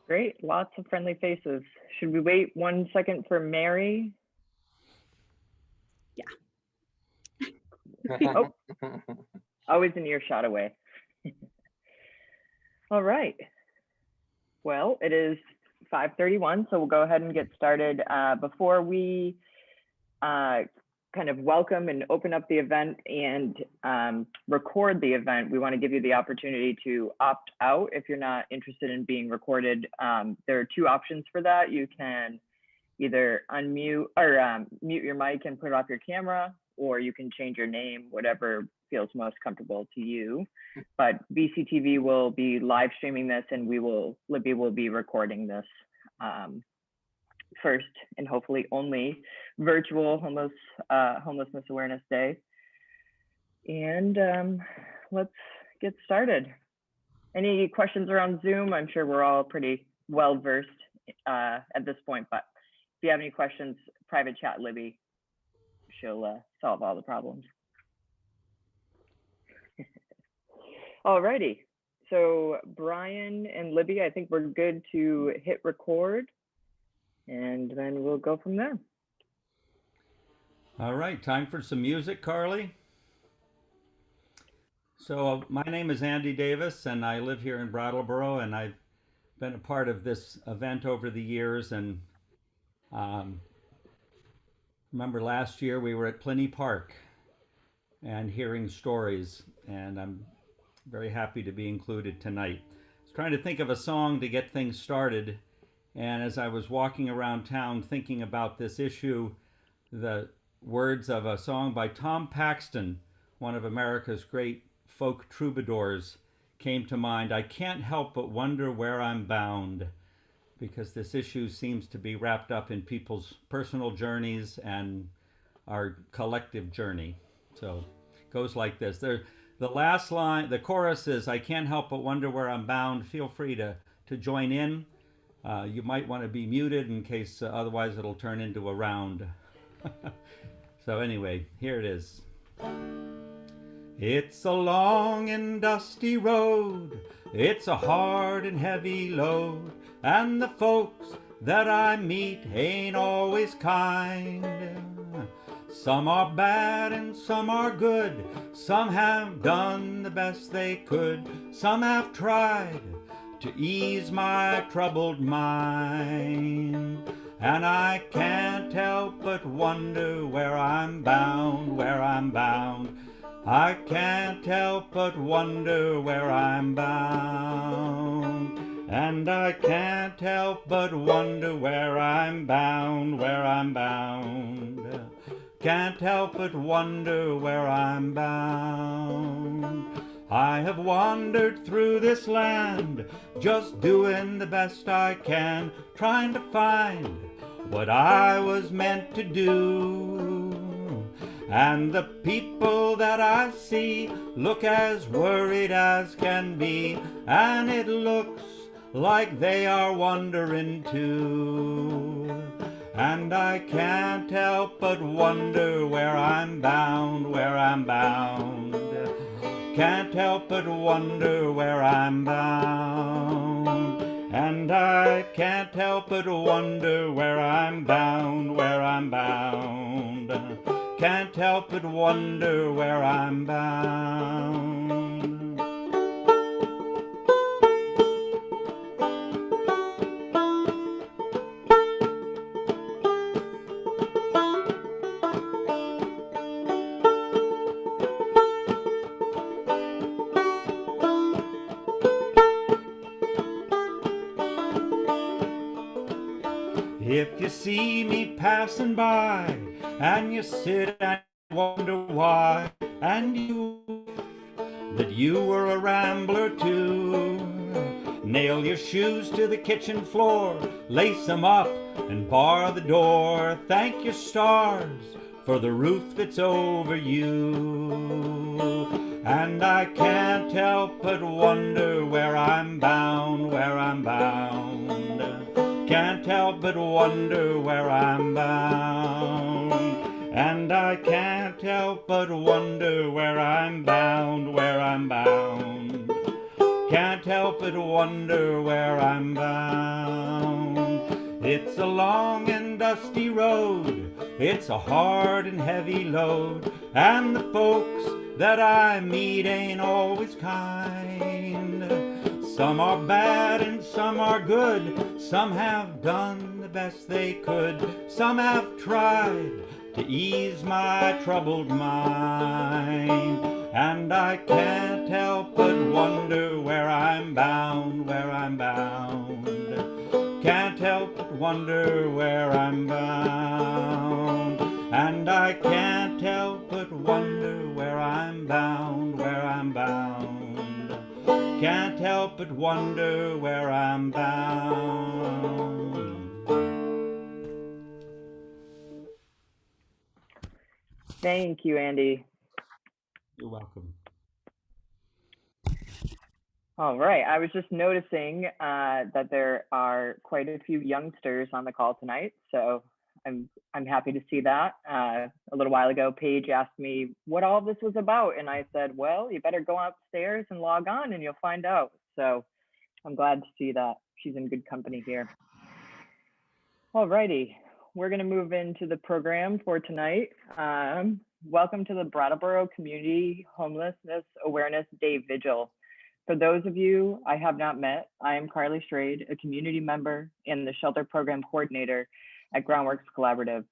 Great, lots of friendly faces. Should we wait 1 second for Mary? Yeah. Oh, always an earshot away. All right. Well, it is 5:31, so we'll go ahead and get started. Before we kind of welcome and open up the event and record the event, we want to give you the opportunity to opt out if you're not interested in being recorded. There are two options for that. You can either unmute or mute your mic and put off your camera, or you can change your name, whatever feels most comfortable to you. But VCTV will be live streaming this, and Libby will be recording this first and hopefully only virtual Homelessness Awareness Day. And let's get started. Any questions around Zoom? I'm sure we're all pretty well versed at this point, but if you have any questions, private chat Libby. She'll solve all the problems. Alrighty, so Brian and Libby, I think we're good to hit record, and then we'll go from there. All right, time for some music, Carly. So my name is Andy Davis, and I live here in Brattleboro, and I've been a part of this event over the years. And remember last year we were at Pliny Park and hearing stories, and I'm very happy to be included tonight. I was trying to think of a song to get things started, and as I was walking around town thinking about this issue, the words of a song by Tom Paxton, one of America's great folk troubadours, came to mind. I can't help but wonder where I'm bound, because this issue seems to be wrapped up in people's personal journeys and our collective journey. So it goes like this. The last line, the chorus is, I can't help but wonder where I'm bound. Feel free to join in. You might want to be muted in case otherwise it'll turn into a round. So anyway, here it is. It's a long and dusty road, it's a hard and heavy load, and the folks that I meet ain't always kind. Some are bad and some are good, some have done the best they could, some have tried to ease my troubled mind. And I can't help but wonder where I'm bound, where I'm bound. I can't help but wonder where I'm bound. And I can't help but wonder where I'm bound, where I'm bound. Can't help but wonder where I'm bound. I have wandered through this land, just doing the best I can, trying to find what I was meant to do. And the people that I see look as worried as can be, and it looks like they are wandering too. And I can't help but wonder where I'm bound, where I'm bound. Can't help but wonder where I'm bound. And I can't help but wonder where I'm bound, where I'm bound. Can't help but wonder where I'm bound. If you see me passing by and you sit and wonder why, and you that you were a rambler too, nail your shoes to the kitchen floor, lace them up and bar the door. Thank your stars for the roof that's over you. And I can't help but wonder where I'm bound, where I'm bound. Can't help but wonder where I'm bound. And I can't help but wonder where I'm bound, where I'm bound. can't help but wonder where I'm bound. It's a long and dusty road, it's a hard and heavy load, and the folks that I meet ain't always kind. Some are bad and some are good, some have done the best they could, some have tried to ease my troubled mind. And I can't help but wonder where I'm bound, where I'm bound. Can't help but wonder where I'm bound. And I can't help but wonder where I'm bound, where I'm bound. Can't help but wonder where I'm bound. Thank you, Andy. You're welcome. All right. I was just noticing that there are quite a few youngsters on the call tonight, so I'm happy to see that. A little while ago, Paige asked me what all of this was about, and I said, well, you better go upstairs and log on and you'll find out. So I'm glad to see that she's in good company here. All righty. We're going to move into the program for tonight. Welcome to the Brattleboro Community Homelessness Awareness Day Vigil. For those of you I have not met, I am Kschrade, a community member and the shelter program coordinator at Groundworks Collaborative.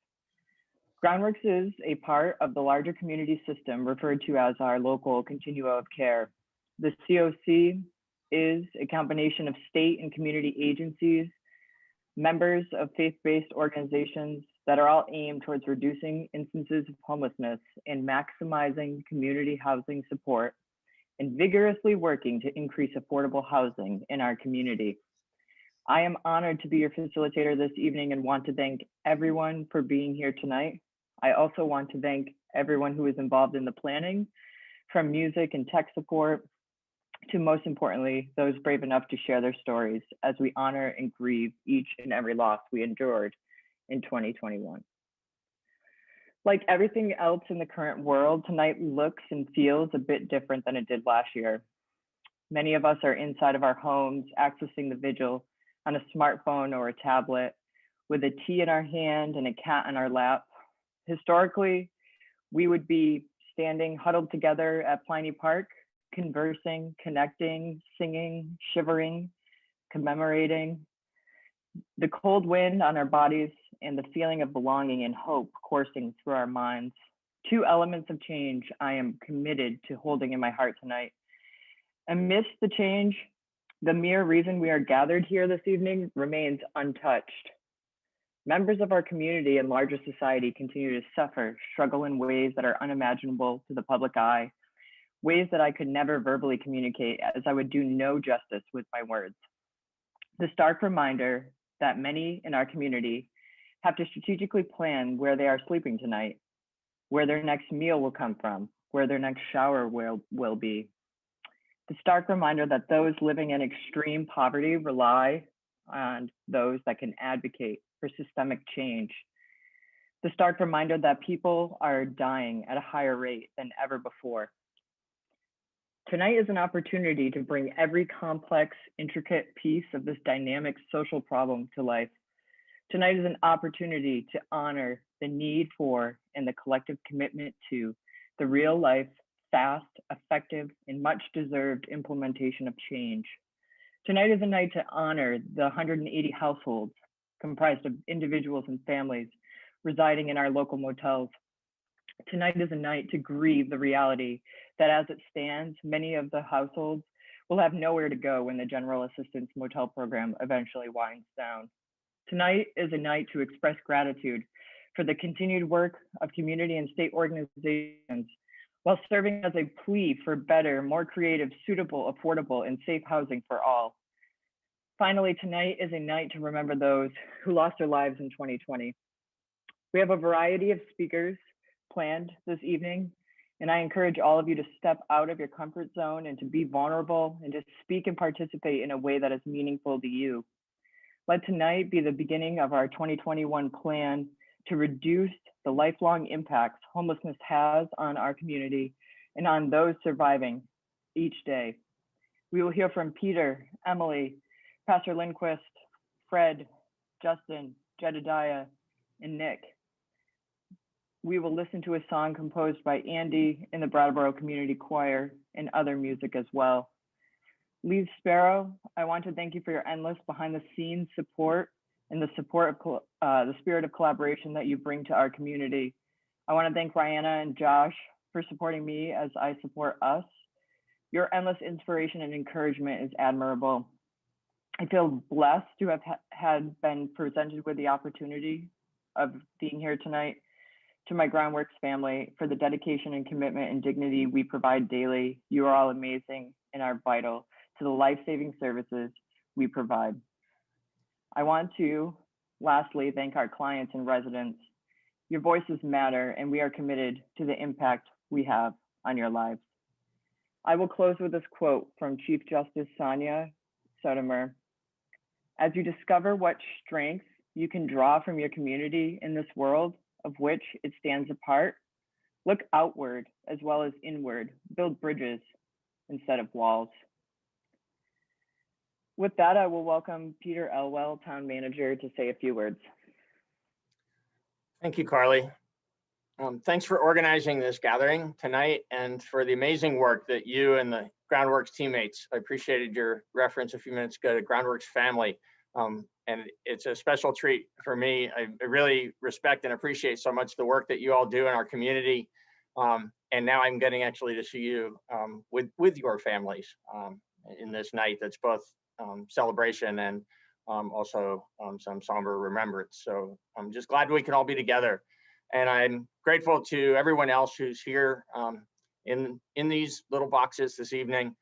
Groundworks is a part of the larger community system referred to as our local continuum of care. The COC is a combination of state and community agencies, members of faith-based organizations that are all aimed towards reducing instances of homelessness and maximizing community housing support, and vigorously working to increase affordable housing in our community. I am honored to be your facilitator this evening and want to thank everyone for being here tonight. I also want to thank everyone who is involved in the planning, from music and tech support to, most importantly, those brave enough to share their stories as we honor and grieve each and every loss we endured in 2021. Like everything else in the current world, tonight looks and feels a bit different than it did last year. Many of us are inside of our homes, accessing the vigil on a smartphone or a tablet, with a tea in our hand and a cat in our lap. Historically, we would be standing huddled together at Pliny Park, conversing, connecting, singing, shivering, commemorating. The cold wind on our bodies and the feeling of belonging and hope coursing through our minds. Two elements of change I am committed to holding in my heart tonight. Amidst the change, the mere reason we are gathered here this evening remains untouched. Members of our community and larger society continue to suffer, struggle in ways that are unimaginable to the public eye, ways that I could never verbally communicate, as I would do no justice with my words. The stark reminder that many in our community have to strategically plan where they are sleeping tonight, where their next meal will come from, where their next shower will be. The stark reminder that those living in extreme poverty rely on those that can advocate for systemic change. The stark reminder that people are dying at a higher rate than ever before. Tonight is an opportunity to bring every complex, intricate piece of this dynamic social problem to life. Tonight is an opportunity to honor the need for and the collective commitment to the real life, fast, effective, and much deserved implementation of change. Tonight is a night to honor the 180 households comprised of individuals and families residing in our local motels. Tonight is a night to grieve the reality that as it stands, many of the households will have nowhere to go when the General Assistance Motel Program eventually winds down. Tonight is a night to express gratitude for the continued work of community and state organizations while serving as a plea for better, more creative, suitable, affordable, and safe housing for all. Finally, tonight is a night to remember those who lost their lives in 2020. We have a variety of speakers planned this evening, and I encourage all of you to step out of your comfort zone and to be vulnerable and to speak and participate in a way that is meaningful to you. Let tonight be the beginning of our 2021 plan to reduce the lifelong impacts homelessness has on our community and on those surviving each day. We will hear from Peter, Emily, Pastor Lindquist, Fred, Justin, Jedediah, and Nick. We will listen to a song composed by Andy in the Brattleboro Community Choir and other music as well. Lee Sparrow, I want to thank you for your endless behind-the-scenes support and the support of the spirit of collaboration that you bring to our community. I want to thank Rihanna and Josh for supporting me as I support us. Your endless inspiration and encouragement is admirable. I feel blessed to have been presented with the opportunity of being here tonight. To my Groundworks family, for the dedication and commitment and dignity we provide daily. You are all amazing and are vital to the life-saving services we provide. I want to, lastly, thank our clients and residents. Your voices matter, and we are committed to the impact we have on your lives. I will close with this quote from Chief Justice Sonia Sotomayor. As you discover what strengths you can draw from your community in this world of which it stands apart, look outward as well as inward, build bridges instead of walls. With that, I will welcome Peter Elwell, Town Manager, to say a few words. Thank you, Carly. Thanks for organizing this gathering tonight and for the amazing work that you and the Groundworks teammates, I appreciated your reference a few minutes ago to Groundworks family. And it's a special treat for me. I really respect and appreciate so much the work that you all do in our community. And now I'm getting actually to see you with your families in this night that's both celebration and also some somber remembrance. So I'm just glad we can all be together. And I'm grateful to everyone else who's here in these little boxes this evening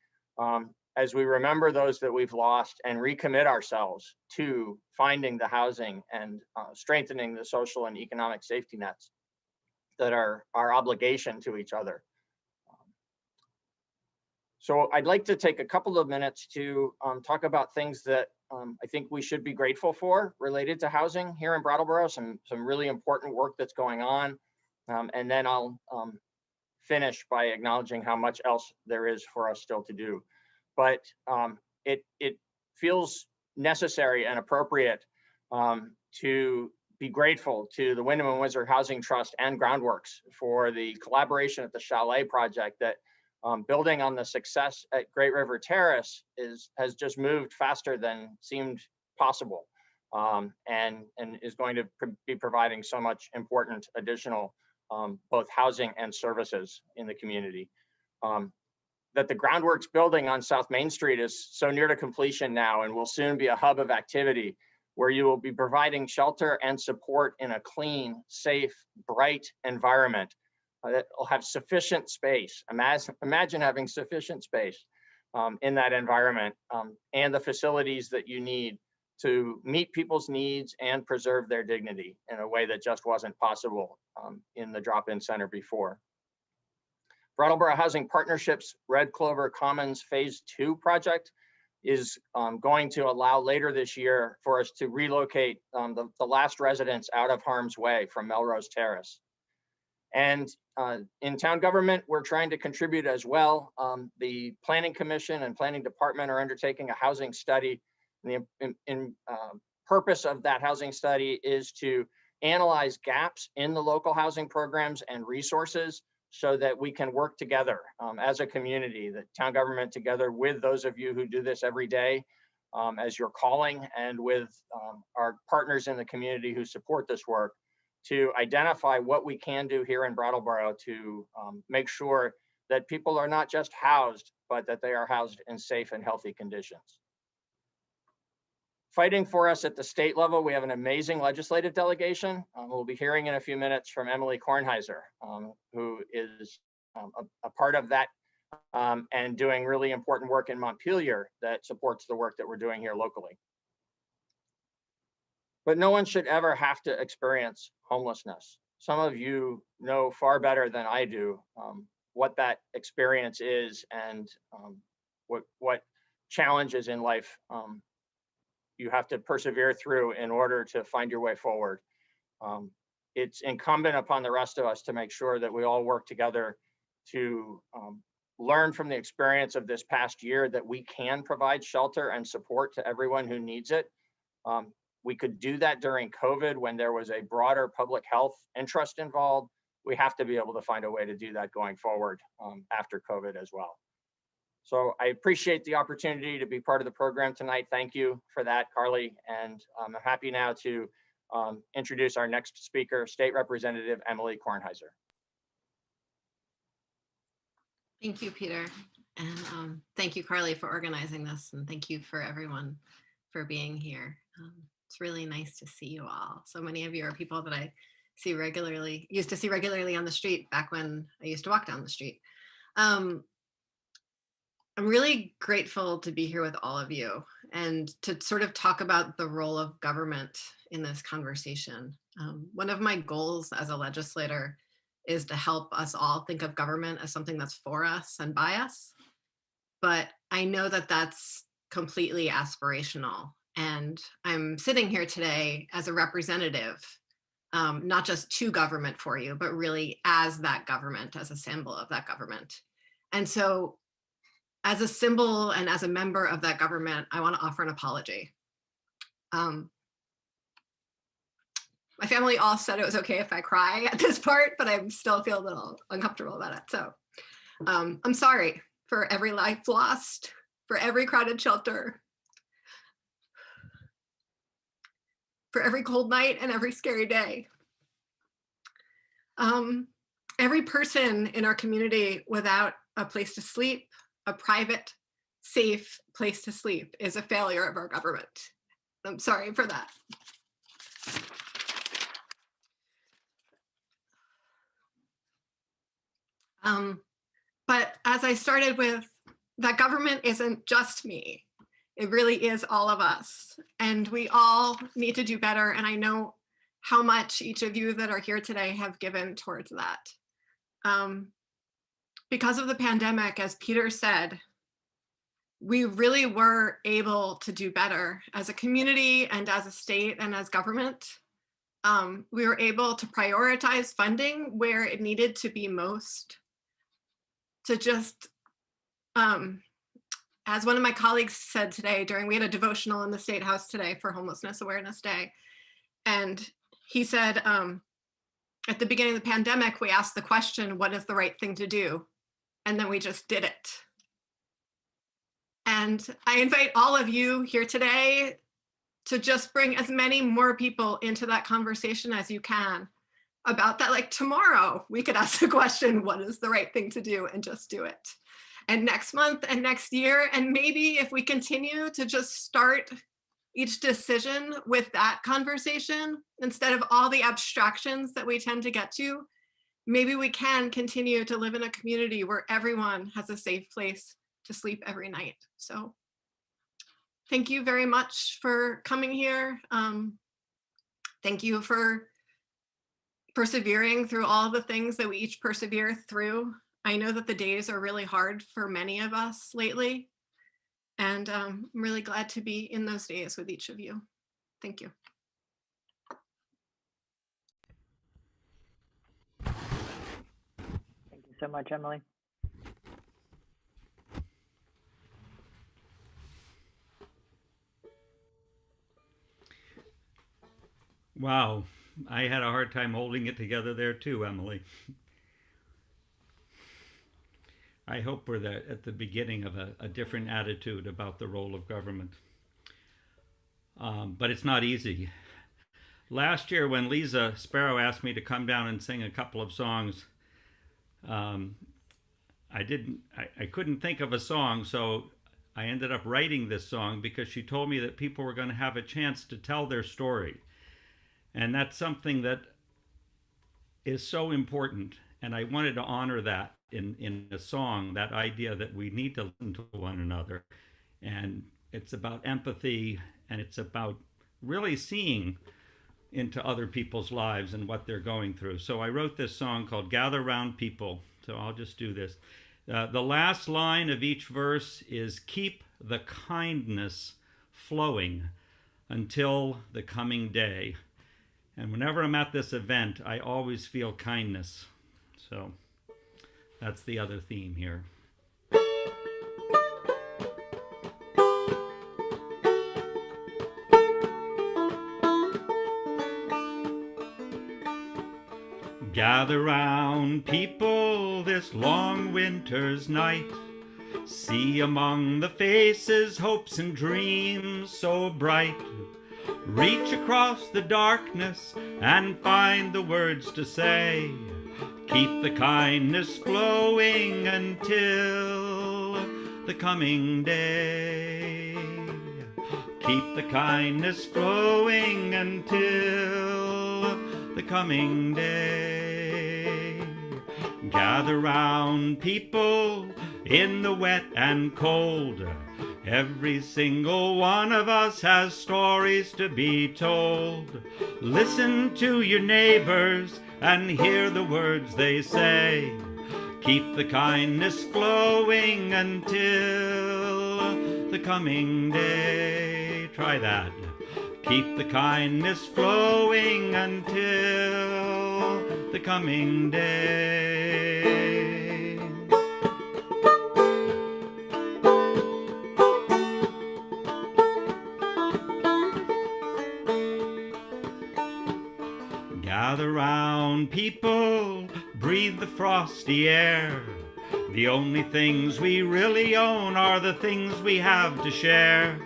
as we remember those that we've lost and recommit ourselves to finding the housing and strengthening the social and economic safety nets that are our obligation to each other. So I'd like to take a couple of minutes to talk about things that I think we should be grateful for related to housing here in Brattleboro, some really important work that's going on. And then I'll finish by acknowledging how much else there is for us still to do. But it feels necessary and appropriate to be grateful to the Wyndham and Windsor Housing Trust and Groundworks for the collaboration at the Chalet project that building on the success at Great River Terrace has just moved faster than seemed possible and is going to be providing so much important additional both housing and services in the community. That the Groundworks building on South Main Street is so near to completion now and will soon be a hub of activity where you will be providing shelter and support in a clean, safe, bright environment that will have sufficient space. Imagine having sufficient space in that environment and the facilities that you need to meet people's needs and preserve their dignity in a way that just wasn't possible in the drop-in center before. Brattleboro Housing Partnership's Red Clover Commons Phase 2 project is going to allow later this year for us to relocate the last residents out of harm's way from Melrose Terrace. And in town government, we're trying to contribute as well. The Planning Commission and Planning Department are undertaking a housing study. And the purpose of that housing study is to analyze gaps in the local housing programs and resources so that we can work together as a community, the town government together with those of you who do this every day as your calling and with our partners in the community who support this work to identify what we can do here in Brattleboro to make sure that people are not just housed, but that they are housed in safe and healthy conditions. Fighting for us at the state level, we have an amazing legislative delegation. We'll be hearing in a few minutes from Emily Kornheiser, who is a part of that and doing really important work in Montpelier that supports the work that we're doing here locally. But no one should ever have to experience homelessness. Some of you know far better than I do what that experience is and what challenges in life you have to persevere through in order to find your way forward. It's incumbent upon the rest of us to make sure that we all work together to learned from the experience of this past year that we can provide shelter and support to everyone who needs it. We could do that during COVID when there was a broader public health interest involved. We have to be able to find a way to do that going forward after COVID as well. So I appreciate the opportunity to be part of the program tonight. Thank you for that, Carly. And I'm happy now to introduce our next speaker, State Representative Emily Kornheiser. Thank you, Peter. And thank you, Carly, for organizing this. And thank you for everyone for being here. It's really nice to see you all. So many of you are people that I see regularly, used to see regularly on the street back when I used to walk down the street. I'm really grateful to be here with all of you and to sort of talk about the role of government in this conversation. One of my goals as a legislator is to help us all think of government as something that's for us and by us. But I know that that's completely aspirational. And I'm sitting here today as a representative, not just to government for you, but really as that government, as a symbol of that government. And so as a symbol and as a member of that government, I want to offer an apology. My family all said it was okay if I cry at this part, but I still feel a little uncomfortable about it. So I'm sorry for every life lost, for every crowded shelter, for every cold night and every scary day. Every person in our community without a place to sleep, a private, safe place to sleep, is a failure of our government. I'm sorry for that. But as I started with, that government isn't just me. It really is all of us. And we all need to do better. And I know how much each of you that are here today have given towards that. Because of the pandemic, as Peter said, we really were able to do better as a community and as a state and as government. We were able to prioritize funding where it needed to be most, to just, as one of my colleagues said today we had a devotional in the State House today for Homelessness Awareness Day. And he said, at the beginning of the pandemic, we asked the question, what is the right thing to do? And then we just did it. And I invite all of you here today to just bring as many more people into that conversation as you can about that. Like tomorrow, we could ask the question, what is the right thing to do, and just do it. And next month and next year, and maybe if we continue to just start each decision with that conversation, instead of all the abstractions that we tend to get to, maybe we can continue to live in a community where everyone has a safe place to sleep every night. So thank you very much for coming here. Thank you for persevering through all the things that we each persevere through. I know that the days are really hard for many of us lately, and I'm really glad to be in those days with each of you. Thank you. Thank you so much, Emily. Wow, I had a hard time holding it together there too, Emily. I hope we're at the beginning of a different attitude about the role of government. But it's not easy. Last year when Lisa Sparrow asked me to come down and sing a couple of songs, I couldn't think of a song, so I ended up writing this song because she told me that people were going to have a chance to tell their story. And that's something that is so important. And I wanted to honor that in a song, that idea that we need to listen to one another. And it's about empathy, and it's about really seeing into other people's lives and what they're going through. So I wrote this song called Gather Round People. So I'll just do this. The last line of each verse is, keep the kindness flowing until the coming day. And whenever I'm at this event, I always feel kindness. So that's the other theme here. Gather round, people, this long winter's night. See among the faces hopes and dreams so bright. Reach across the darkness and find the words to say. Keep the kindness flowing until the coming day. Keep the kindness flowing until the coming day. Gather round, people, in the wet and cold. Every single one of us has stories to be told. Listen to your neighbors and hear the words they say. Keep the kindness flowing until the coming day. Try that. Keep the kindness flowing until the coming day. Gather round, people, breathe the frosty air. The only things we really own are the things we have to share.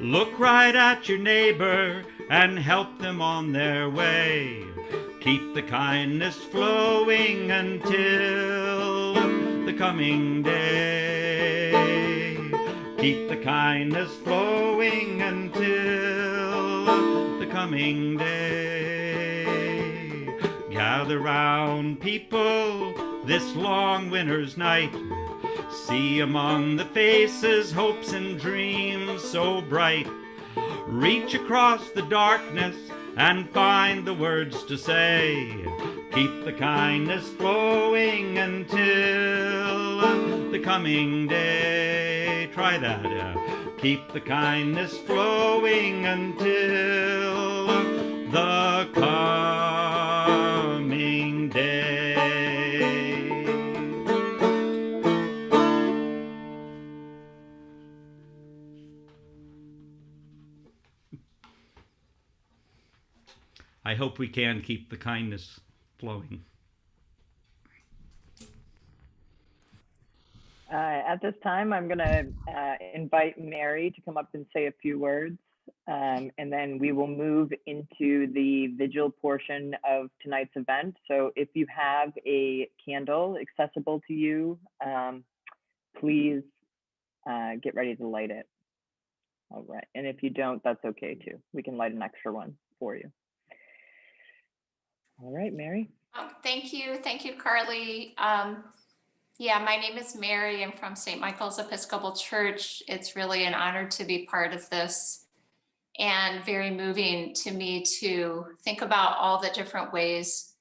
Look right at your neighbor and help them on their way. Keep the kindness flowing until the coming day. Keep the kindness flowing until the coming day. Gather round, people, this long winter's night. See among the faces hopes and dreams so bright. Reach across the darkness and find the words to say. Keep the kindness flowing until the coming day. Try that. Keep the kindness flowing until the coming day. I hope we can keep the kindness flowing. At this time, I'm going to invite Mary to come up and say a few words, and then we will move into the vigil portion of tonight's event. So if you have a candle accessible to you, please get ready to light it. All right. And if you don't, that's okay too. We can light an extra one for you. All right, Mary. Thank you, Carly. Yeah, my name is Mary. I'm from St. Michael's Episcopal Church. It's really an honor to be part of this, and very moving to me to think about all the different ways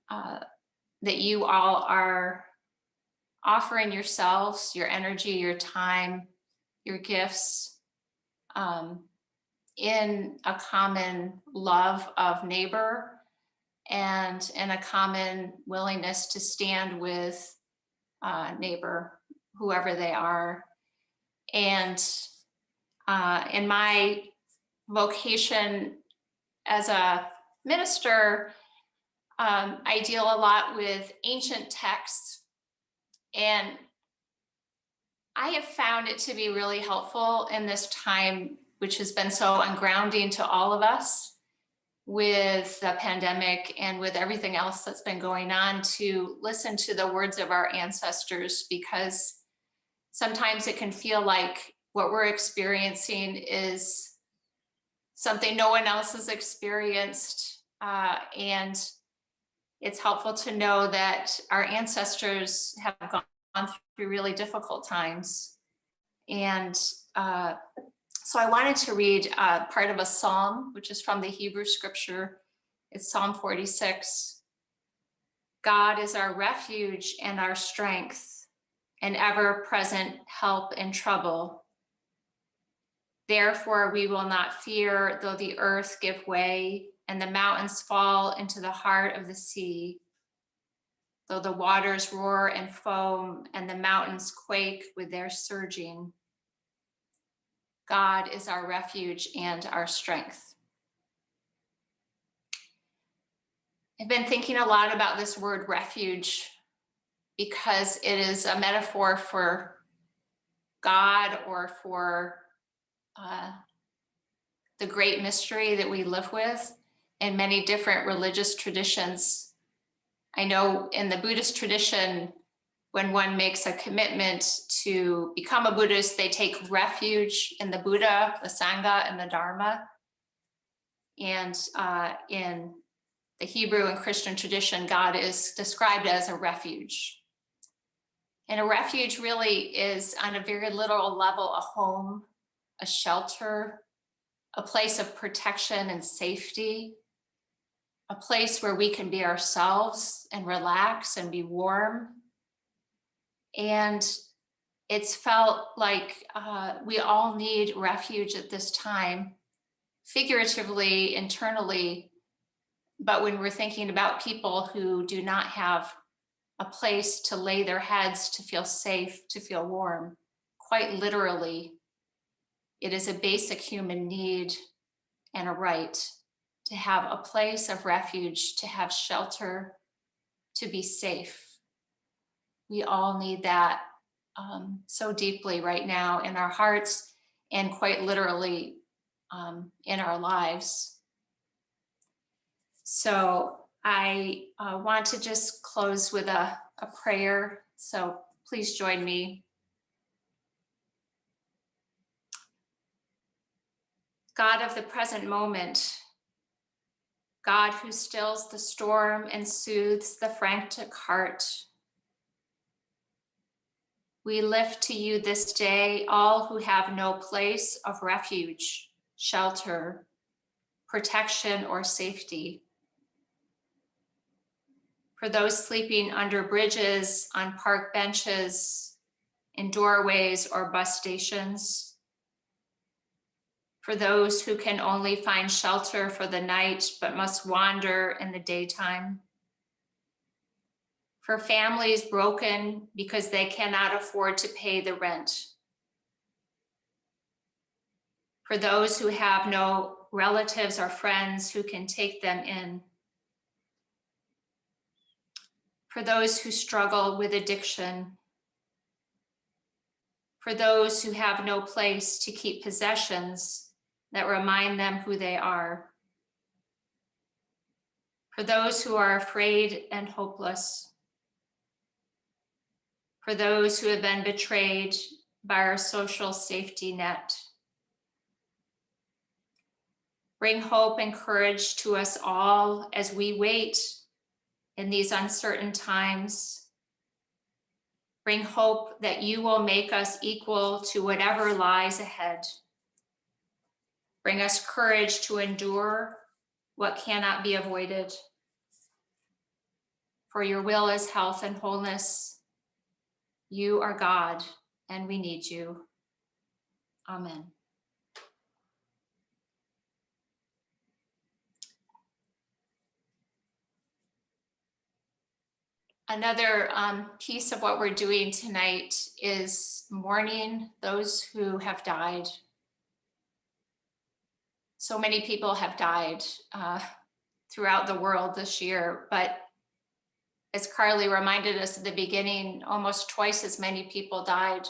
that you all are offering yourselves, your energy, your time, your gifts, in a common love of neighbor and in a common willingness to stand with neighbor, whoever they are. And in my vocation as a minister, I deal a lot with ancient texts, and I have found it to be really helpful in this time, which has been so ungrounding to all of us with the pandemic and with everything else that's been going on, to listen to the words of our ancestors, because sometimes it can feel like what we're experiencing is something no one else has experienced. And it's helpful to know that our ancestors have gone through really difficult times. And so I wanted to read part of a psalm, which is from the Hebrew scripture. It's Psalm 46. God is our refuge and our strength, an ever-present help in trouble. Therefore, we will not fear, though the earth give way and the mountains fall into the heart of the sea, though the waters roar and foam and the mountains quake with their surging. God is our refuge and our strength. I've been thinking a lot about this word refuge because it is a metaphor for God or for the great mystery that we live with in many different religious traditions. I know in the Buddhist tradition, when one makes a commitment to become a Buddhist, they take refuge in the Buddha, the Sangha, and the Dharma. And in the Hebrew and Christian tradition, God is described as a refuge. And a refuge really is, on a very literal level, a home, a shelter, a place of protection and safety, a place where we can be ourselves and relax and be warm. And it's felt like we all need refuge at this time, figuratively, internally. But when we're thinking about people who do not have a place to lay their heads, to feel safe, to feel warm, quite literally, it is a basic human need and a right to have a place of refuge, to have shelter, to be safe. We all need that so deeply right now in our hearts and quite literally in our lives. So I want to just close with a prayer. So please join me. God of the present moment, God who stills the storm and soothes the frantic heart, we lift to you this day all who have no place of refuge, shelter, protection, or safety. For those sleeping under bridges, on park benches, in doorways or bus stations. For those who can only find shelter for the night but must wander in the daytime. For families broken because they cannot afford to pay the rent. For those who have no relatives or friends who can take them in. For those who struggle with addiction. For those who have no place to keep possessions that remind them who they are. For those who are afraid and hopeless. For those who have been betrayed by our social safety net. Bring hope and courage to us all as we wait in these uncertain times. Bring hope that you will make us equal to whatever lies ahead. Bring us courage to endure what cannot be avoided. For your will is health and wholeness. You are God, and we need you. Amen. Another piece of what we're doing tonight is mourning those who have died. So many people have died throughout the world this year, but as Carly reminded us at the beginning, almost twice as many people died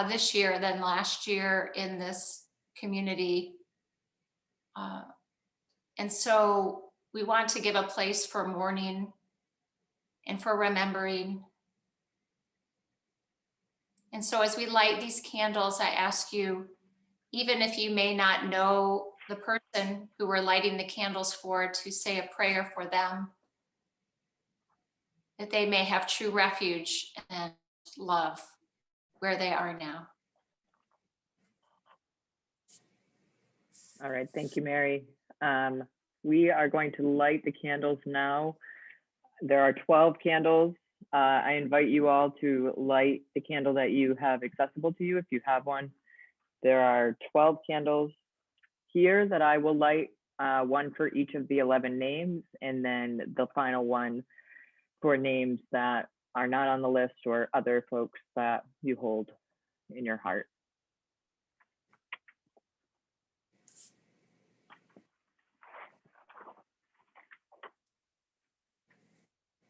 this year than last year in this community. And so we want to give a place for mourning and for remembering. And so as we light these candles, I ask you, even if you may not know the person who we're lighting the candles for, to say a prayer for them, that they may have true refuge and love where they are now. All right, thank you, Mary. We are going to light the candles now. There are 12 candles. I invite you all to light the candle that you have accessible to you if you have one. There are 12 candles here that I will light, one for each of the 11 names, and then the final one for names that are not on the list or other folks that you hold in your heart.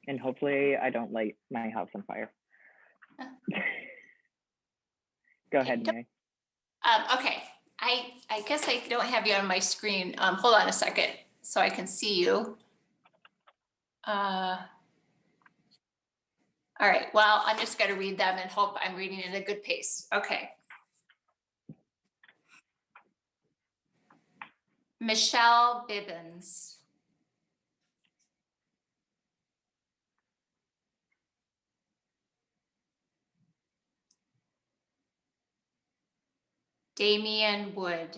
And hopefully I don't light my house on fire. Go ahead, Mary. Okay, I guess I don't have you on my screen. Hold on a second so I can see you. All right, well, I'm just gonna read them and hope I'm reading at a good pace. Okay. Michelle Bibbins. Damian Wood.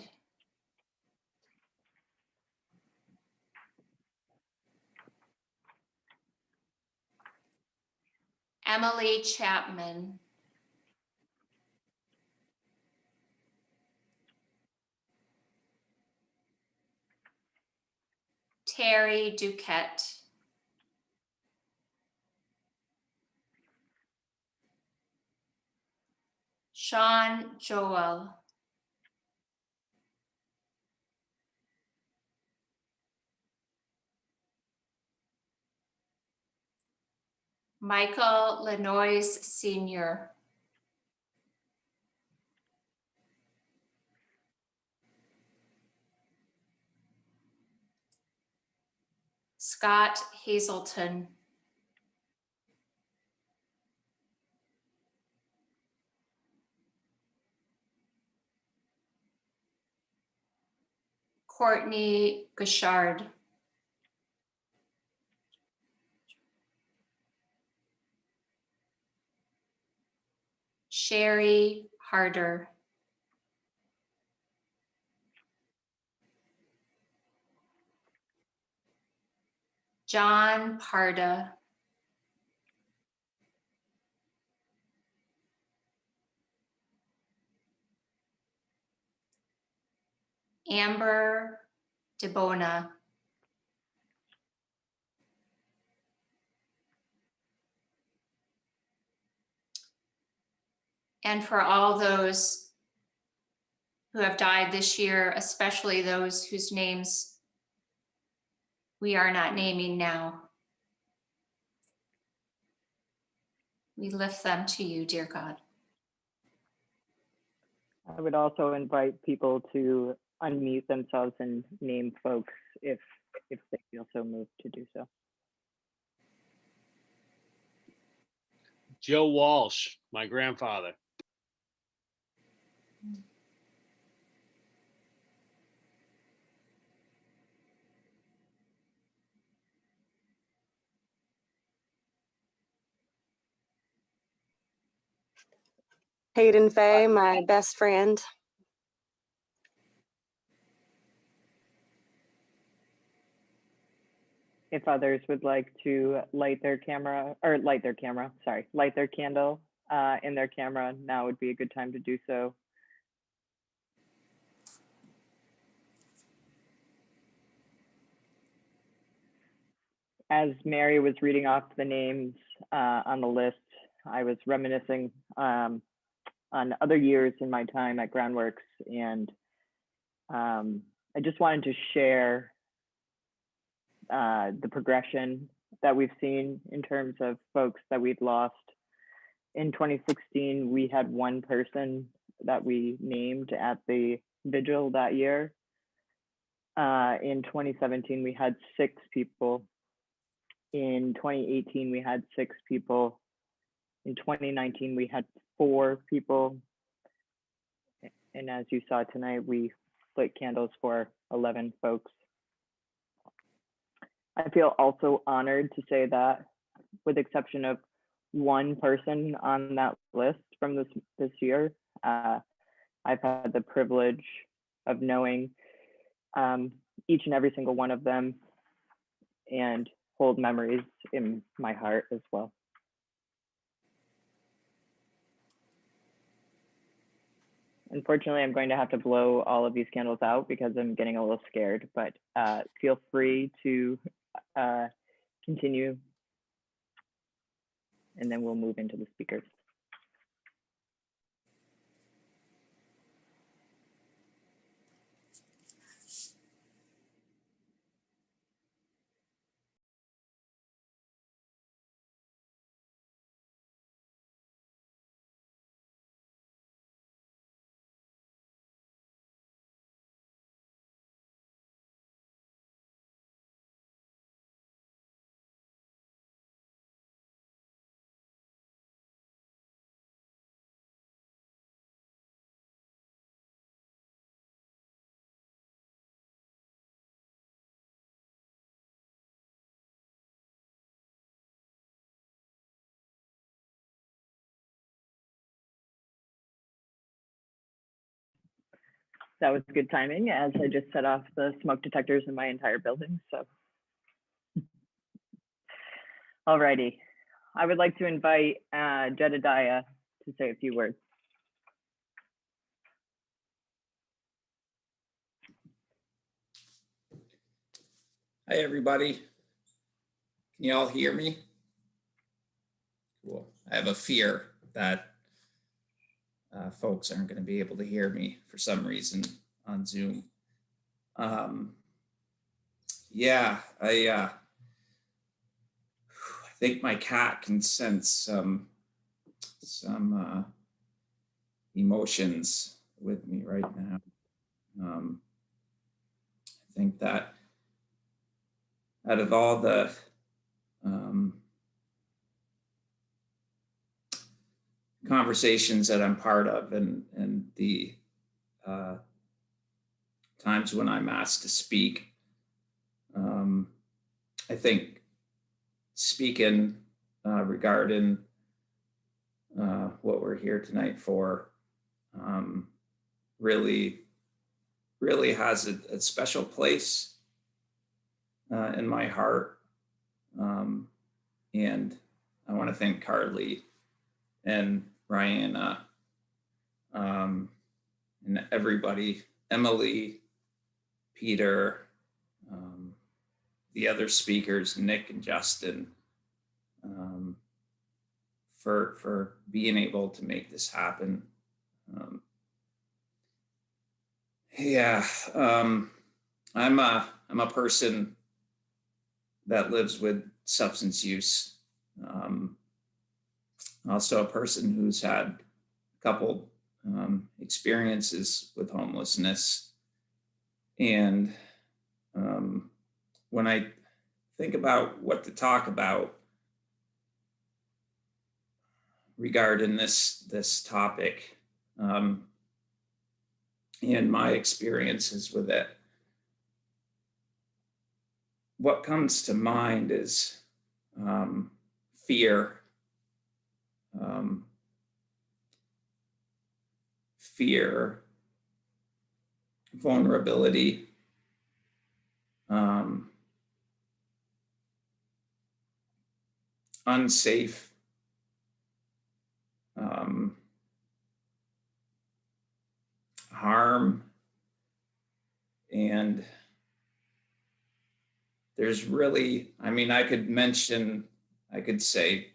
Emily Chapman. Terry Duquette. Sean Joel. Michael Lenois Sr. Scott Hazelton. Courtney Kschrade. Sherry Harder. John Parda. Amber DeBona. And for all those who have died this year, especially those whose names we are not naming now, we lift them to you, dear God. I would also invite people to unmute themselves and name folks if they feel so moved to do so. Joe Walsh, my grandfather. Hayden Faye, my best friend. If others would like to light their candle in their camera, now would be a good time to do so. As Mary was reading off the names on the list, I was reminiscing on other years in my time at Groundworks, and I just wanted to share the progression that we've seen in terms of folks that we've lost. In 2016, we had one person that we named at the Vigil that year. In 2017, we had 6 people. In 2018, we had 6 people. In 2019, we had 4 people. And as you saw tonight, we lit candles for 11 folks. I feel also honored to say that, with the exception of one person on that list from this year, I've had the privilege of knowing each and every single one of them and hold memories in my heart as well. Unfortunately, I'm going to have to blow all of these candles out because I'm getting a little scared, but feel free to continue, and then we'll move into the speakers. that was good timing as I just set off the smoke detectors in my entire building. So, alrighty. I would like to invite Jedediah to say a few words. Hi, everybody. Can you all hear me? Cool. I have a fear that folks aren't going to be able to hear me for some reason on Zoom. Yeah, I think my cat can sense some emotions with me right now. I think that out of all the conversations that I'm part of and the times when I'm asked to speak, I think speaking regarding what we're here tonight for really has a special place in my heart. And I want to thank Carly and Marianne and everybody, Emily, Peter, the other speakers, Nick and Justin, for being able to make this happen. I'm a person that lives with substance use. Also a person who's had a couple experiences with homelessness. And when I think about what to talk about regarding this topic and my experiences with it, what comes to mind is fear. Fear, vulnerability, unsafe, harm, and there's really, I mean, I could say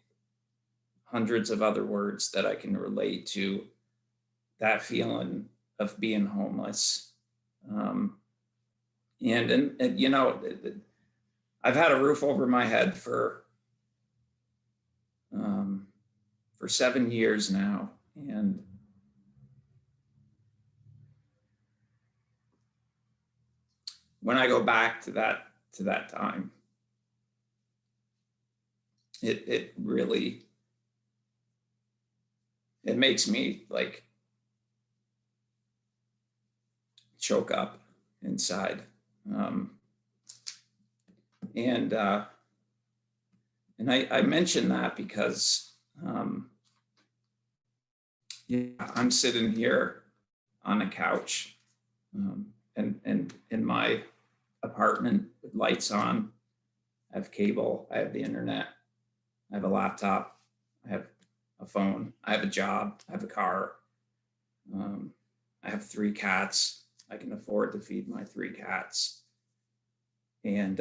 hundreds of other words that I can relate to that feeling of being homeless. And you know, I've had a roof over my head for 7 years now, and when I go back to that time, it really, it makes me like choke up inside. And I mention that because I'm sitting here on a couch and in my apartment with lights on. I have cable, I have the internet, I have a laptop, I have a phone, I have a job, I have a car. I have 3 cats. I can afford to feed my 3 cats. And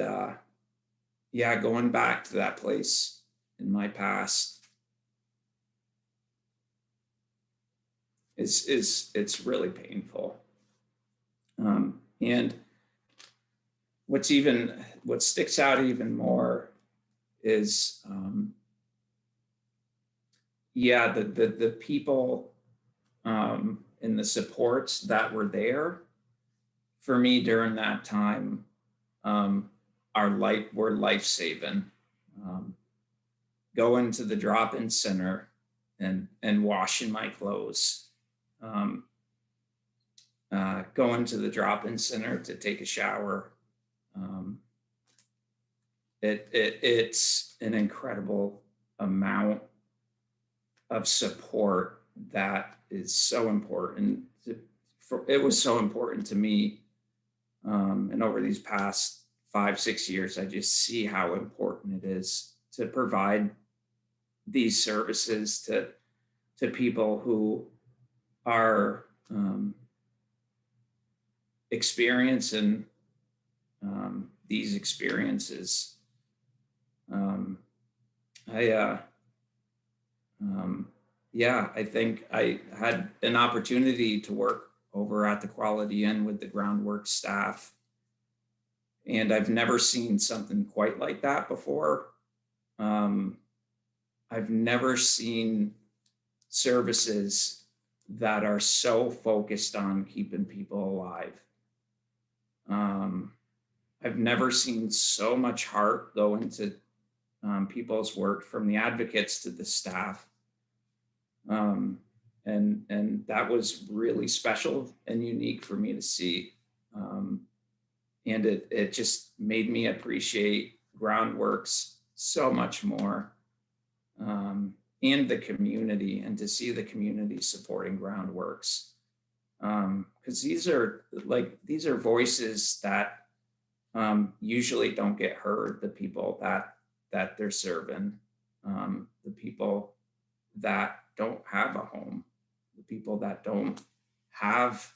going back to that place in my past it's really painful. And what sticks out even more is the people and the supports that were there for me during that time were life-saving. Going to the drop-in center and washing my clothes. Going to the drop-in center to take a shower. It's an incredible amount of support that is so important it was so important to me. And over these past 5-6 years, I just see how important it is to provide these services to people who are experiencing these experiences. I think I had an opportunity to work over at the Quality Inn with the groundwork staff, and I've never seen something quite like that before. I've never seen services that are so focused on keeping people alive. I've never seen so much heart go into people's work, from the advocates to the staff. And that was really special and unique for me to see. And it just made me appreciate Groundworks so much more, and the community, and to see the community supporting Groundworks. Because these are voices that usually don't get heard, the people that they're serving, the people that don't have a home, the people that don't have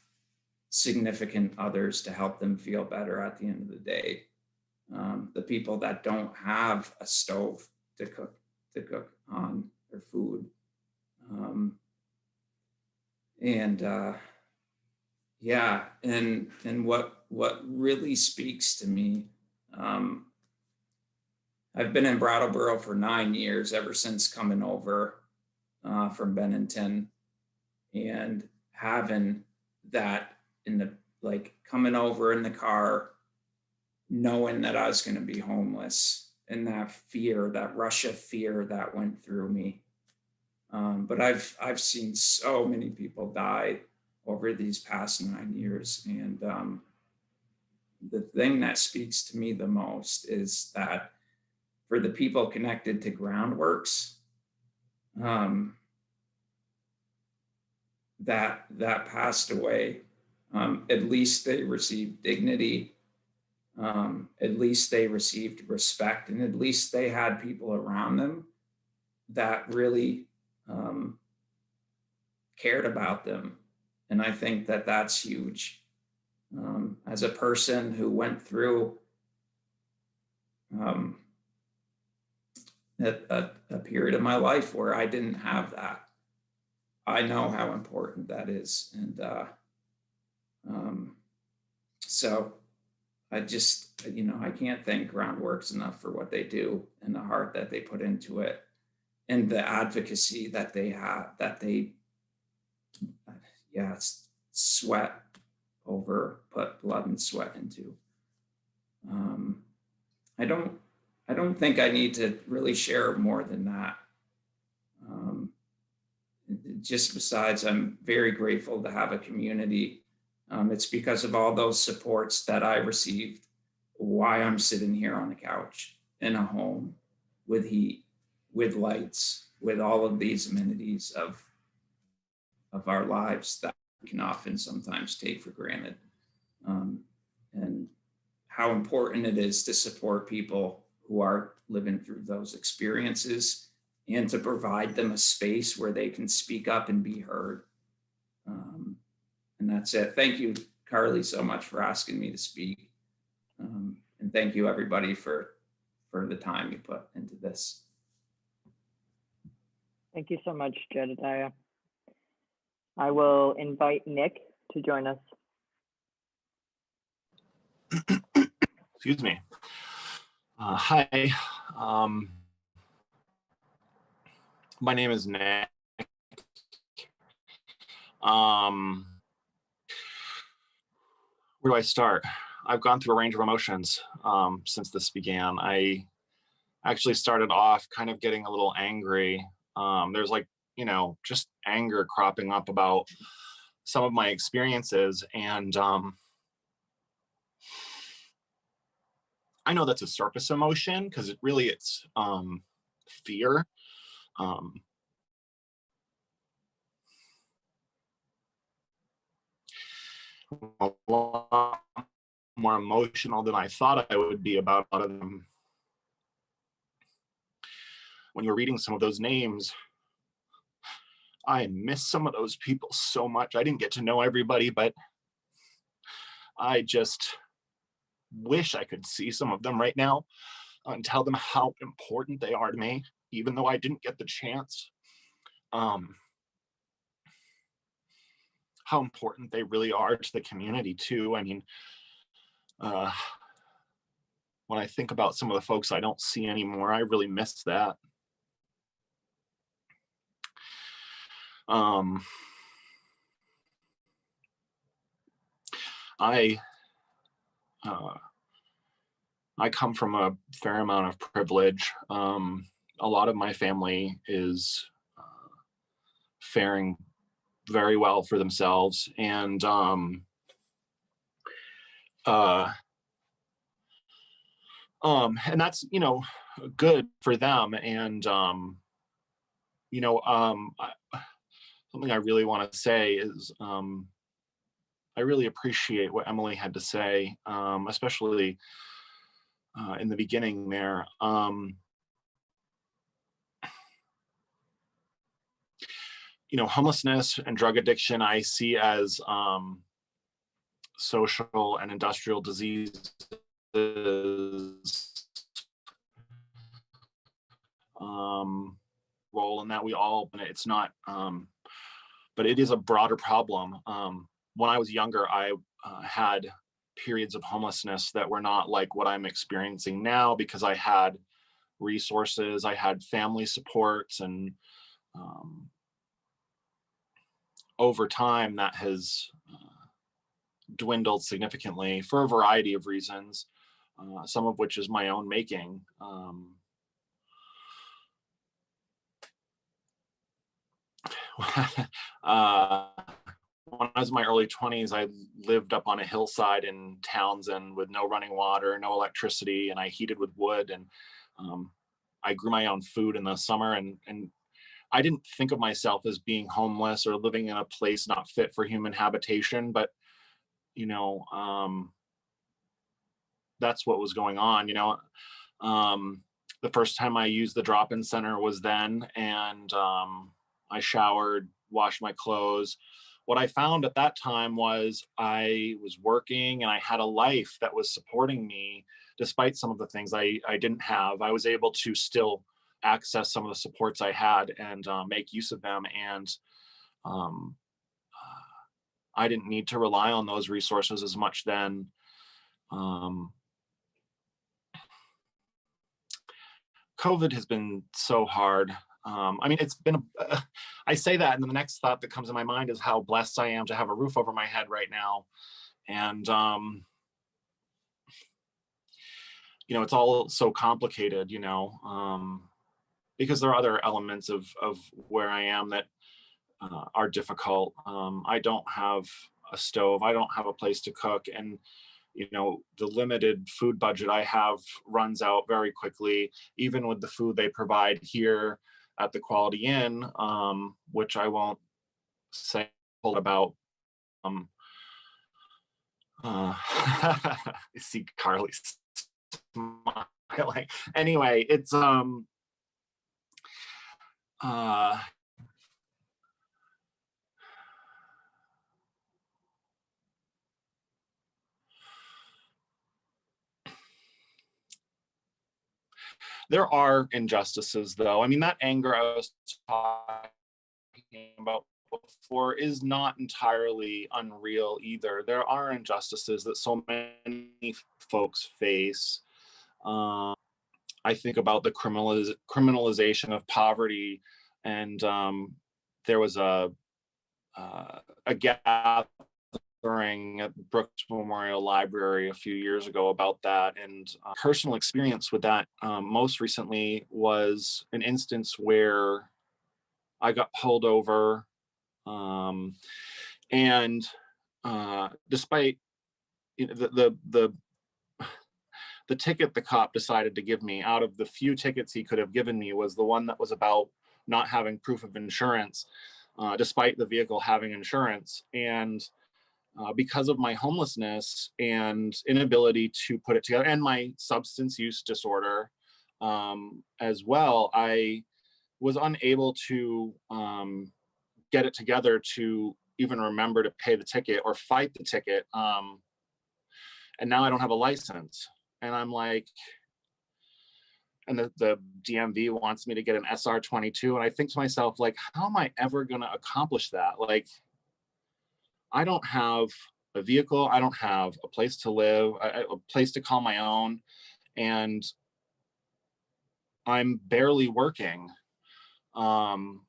significant others to help them feel better at the end of the day, the people that don't have a stove to cook on their food. And what really speaks to me, I've been in Brattleboro for 9 years, ever since coming over from Bennington, and having that coming over in the car, knowing that I was going to be homeless, and that fear, that rush of fear that went through me. But I've seen so many people die over these past 9 years, and the thing that speaks to me the most is that for the people connected to Groundworks, that passed away, at least they received dignity, at least they received respect, and at least they had people around them that really cared about them. And I think that that's huge. As a person who went through a period of my life where I didn't have that, I know how important that is. And so I just, I can't thank Groundworks enough for what they do, and the heart that they put into it, and the advocacy that they have, put blood and sweat into. I don't think I need to really share more than that. Just besides, I'm very grateful to have a community. It's because of all those supports that I received why I'm sitting here on the couch in a home with heat, with lights, with all of these amenities of our lives that we can often sometimes take for granted. And how important it is to support people who are living through those experiences, and to provide them a space where they can speak up and be heard. And that's it. Thank you, Carly, so much for asking me to speak. And thank you, everybody, for the time you put into this. Thank you so much, Jedediah. I will invite Nick to join us. Excuse me. Hi. My name is Nick. Where do I start? I've gone through a range of emotions since this began. I actually started off kind of getting a little angry. There's just anger cropping up about some of my experiences. And I know that's a surface emotion, because it's fear. a lot more emotional than I thought I would be about a lot of them. When you were reading some of those names, I miss some of those people so much. I didn't get to know everybody, but I just wish I could see some of them right now and tell them how important they are to me, even though I didn't get the chance. How important they really are to the community too. I mean, when I think about some of the folks I don't see anymore, I really miss that. I come from a fair amount of privilege. A lot of my family is faring very well for themselves, and that's, you know, good for them. And you know, something I really want to say is I really appreciate what Emily had to say, especially in the beginning there. You know, homelessness and drug addiction I see as social and industrial diseases. Role in that we all, it's not, but it is a broader problem. When I was younger, I had periods of homelessness that were not like what I'm experiencing now, because I had resources, I had family supports, and over time that has dwindled significantly for a variety of reasons, some of which is my own making. When I was in my early 20s, I lived up on a hillside in Townsend with no running water, no electricity, and I heated with wood, and I grew my own food in the summer, and I didn't think of myself as being homeless or living in a place not fit for human habitation, but you know, that's what was going on. You know, the first time I used the drop-in center was then, and I showered, washed my clothes. What I found at that time was I was working and I had a life that was supporting me despite some of the things I didn't have. I was able to still access some of the supports I had and make use of them. And I didn't need to rely on those resources as much then. COVID has been so hard. I mean, it's been, I say that, and then the next thought that comes in my mind is how blessed I am to have a roof over my head right now. And, you know, it's all so complicated, you know, because there are other elements of where I am that are difficult. I don't have a stove, I don't have a place to cook, and you know, the limited food budget I have runs out very quickly, even with the food they provide here at the Quality Inn, which I won't say about. You see Carly smiling. Anyway, it's there are injustices, though. I mean, that anger I was talking about before is not entirely unreal either. There are injustices that so many folks face. I think about the criminalization of poverty, and there was a gathering at Brooks Memorial Library a few years ago about that, and personal experience with that most recently was an instance where I got pulled over, and despite the ticket the cop decided to give me, out of the few tickets he could have given me, was the one that was about not having proof of insurance, despite the vehicle having insurance. And because of my homelessness and inability to put it together, and my substance use disorder as well, I was unable to get it together to even remember to pay the ticket or fight the ticket. And now I don't have a license. And I'm like, and the DMV wants me to get an SR22. And I think to myself, like, how am I ever going to accomplish that? Like, I don't have a vehicle. I don't have a place to live, a place to call my own. And I'm barely working. And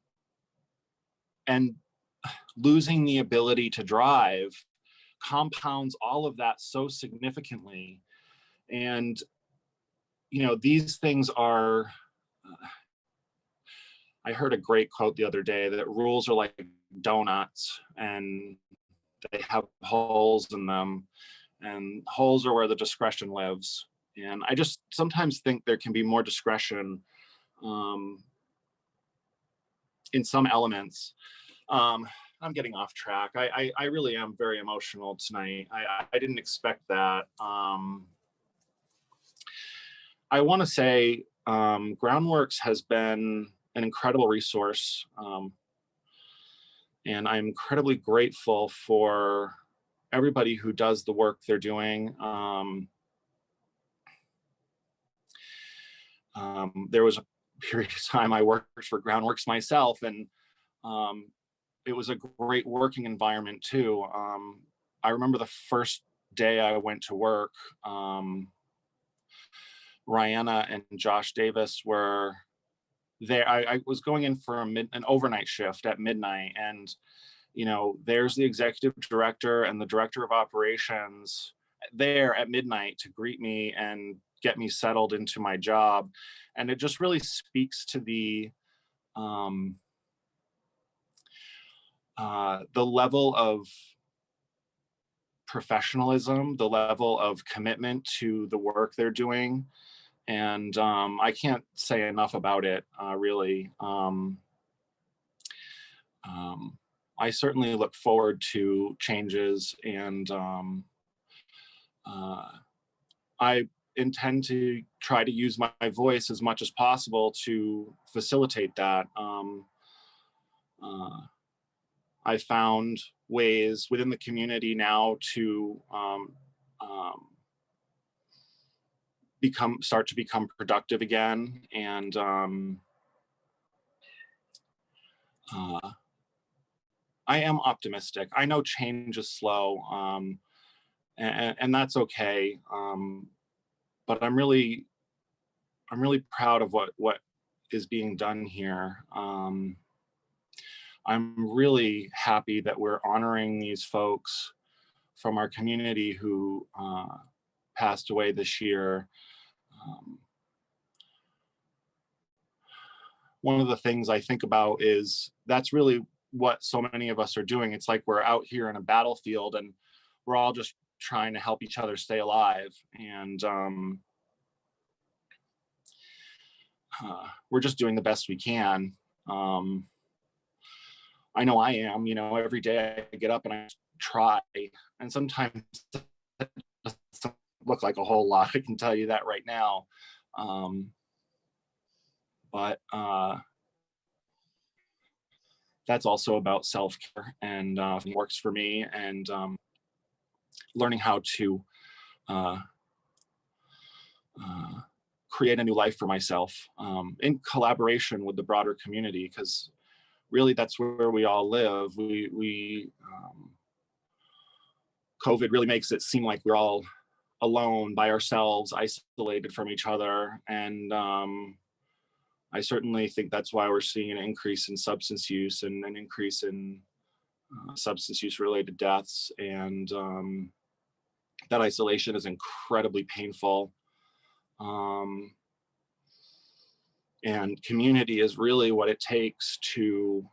losing the ability to drive compounds all of that so significantly. And, you know, these things are, I heard a great quote the other day that rules are like donuts and they have holes in them, and holes are where the discretion lives. And I just sometimes think there can be more discretion in some elements. I'm getting off track. I really am very emotional tonight. I didn't expect that. I want to say Groundworks has been an incredible resource. And I'm incredibly grateful for everybody who does the work they're doing. There was a period of time I worked for Groundworks myself, and it was a great working environment too. I remember the first day I went to work, Rihanna and Josh Davis were there. I was going in for an overnight shift at midnight, and you know, there's the executive director and the director of operations there at midnight to greet me and get me settled into my job. And it just really speaks to the level of professionalism, the level of commitment to the work they're doing. And I can't say enough about it, really. I certainly look forward to changes, and I intend to try to use my voice as much as possible to facilitate that. I found ways within the community now to start to become productive again, and I am optimistic. I know change is slow, and that's okay. But I'm really proud of what is being done here. I'm really happy that we're honoring these folks from our community who passed away this year. One of the things I think about is that's really what so many of us are doing. It's like we're out here in a battlefield and we're all just trying to help each other stay alive. And we're just doing the best we can. I know I am, you know, every day I get up and I try, and sometimes it doesn't look like a whole lot. I can tell you that right now. But that's also about self-care, and it works for me, and learning how to create a new life for myself in collaboration with the broader community, because really that's where we all live. COVID really makes it seem like we're all alone by ourselves, isolated from each other. And I certainly think that's why we're seeing an increase in substance use and an increase in substance use related deaths. And that isolation is incredibly painful. And community is really what it takes to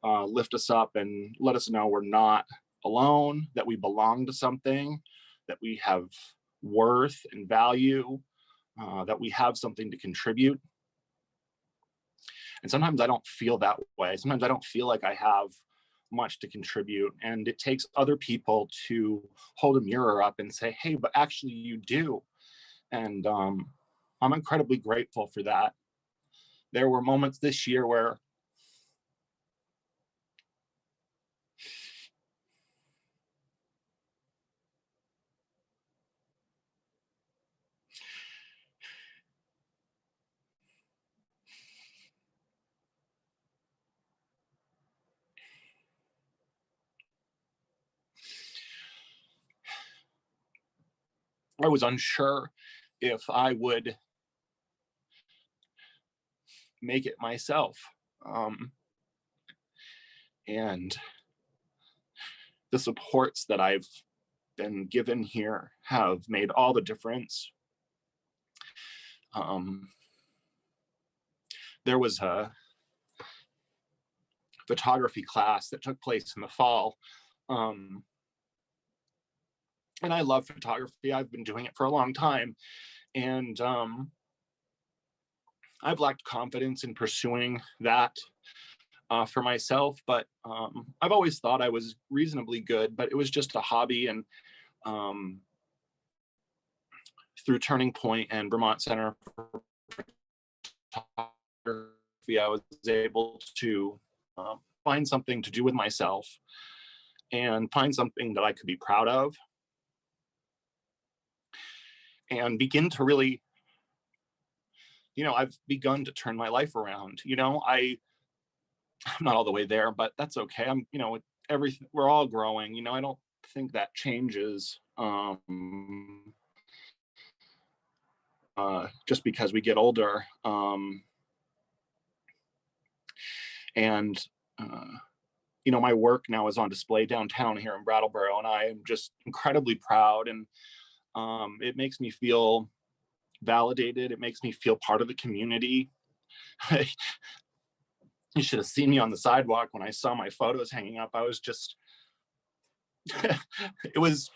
lift us up and let us know we're not alone, that we belong to something, that we have worth and value, that we have something to contribute. And sometimes I don't feel that way. Sometimes I don't feel like I have much to contribute, and it takes other people to hold a mirror up and say, hey, but actually you do. And I'm incredibly grateful for that. There were moments this year where I was unsure if I would make it myself. And the supports that I've been given here have made all the difference. There was a photography class that took place in the fall. And I love photography. I've been doing it for a long time. And I've lacked confidence in pursuing that for myself, but I've always thought I was reasonably good, but it was just a hobby. And through Turning Point and Vermont Center for Photography, I was able to find something to do with myself and find something that I could be proud of and begin to really, I've begun to turn my life around. I'm not all the way there, but that's okay. Everything, we're all growing. I don't think that changes just because we get older. My work now is on display downtown here in Brattleboro, and I am just incredibly proud. And it makes me feel validated. It makes me feel part of the community. You should have seen me on the sidewalk when I saw my photos hanging up. I was just, it was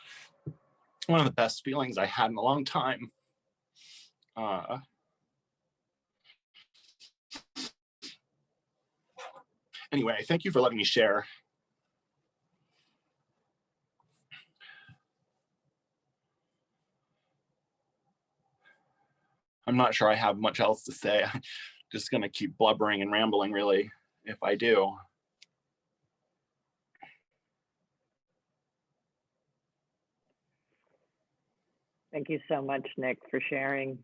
one of the best feelings I had in a long time. Anyway, thank you for letting me share. I'm not sure I have much else to say. I'm just going to keep blubbering and rambling, really, if I do. Thank you so much, Nick, for sharing.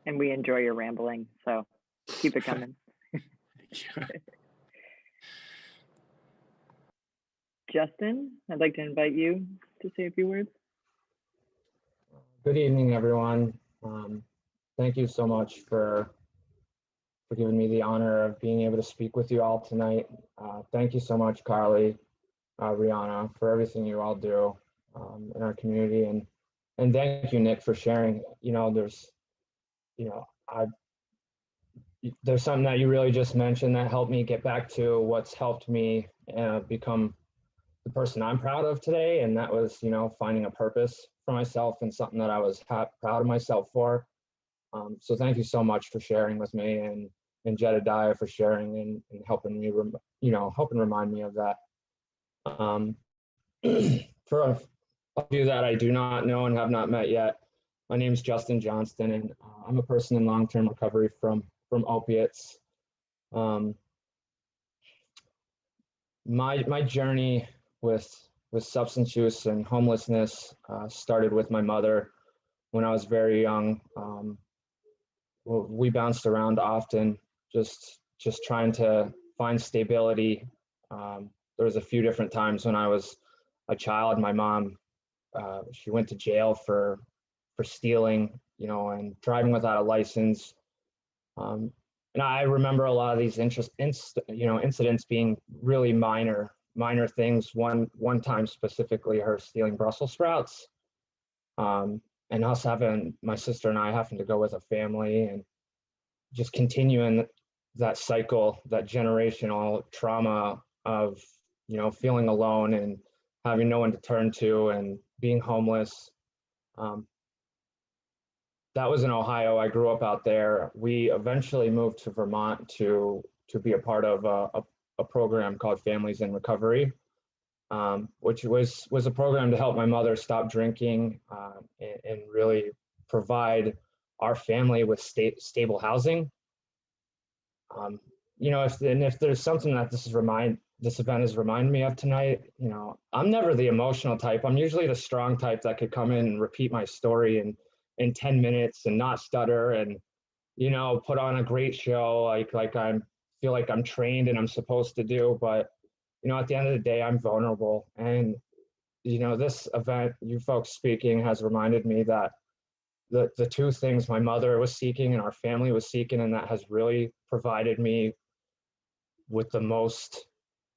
And we enjoy your rambling, so keep it coming. Justin, I'd like to invite you to say a few words. Good evening, everyone. Thank you so much for giving me the honor of being able to speak with you all tonight. Thank you so much, Carly, Rihanna, for everything you all do in our community, and thank you, Nick, for sharing. There's something that you really just mentioned that helped me get back to what's helped me become the person I'm proud of today, and that was, finding a purpose for myself and something that I was proud of myself for. So thank you so much for sharing with me, and Jedediah for sharing and helping me, helping remind me of that. For a few that I do not know and have not met yet, my name is Justin Johnston, and I'm a person in long-term recovery from opiates. My journey with substance use and homelessness started with my mother when I was very young. We bounced around often, just trying to find stability. There was a few different times when I was a child. My mom, she went to jail for stealing, and driving without a license. And I remember a lot of these incidents being really minor things. One time specifically, her stealing Brussels sprouts, and us my sister and I having to go with a family and just continuing that cycle, that generational trauma of, feeling alone and having no one to turn to and being homeless. That was in Ohio. I grew up out there. We eventually moved to Vermont to be a part of a program called Families in Recovery, which was a program to help my mother stop drinking and really provide our family with stable housing. You know, if there's something that this event has reminded me of tonight, you know, I'm never the emotional type. I'm usually the strong type that could come in and repeat my story in 10 minutes and not stutter and, you know, put on a great show like I feel like I'm trained and I'm supposed to do. But, you know, at the end of the day, I'm vulnerable. And, you know, this event, you folks speaking, has reminded me that the two things my mother was seeking and our family was seeking, and that has really provided me with the most,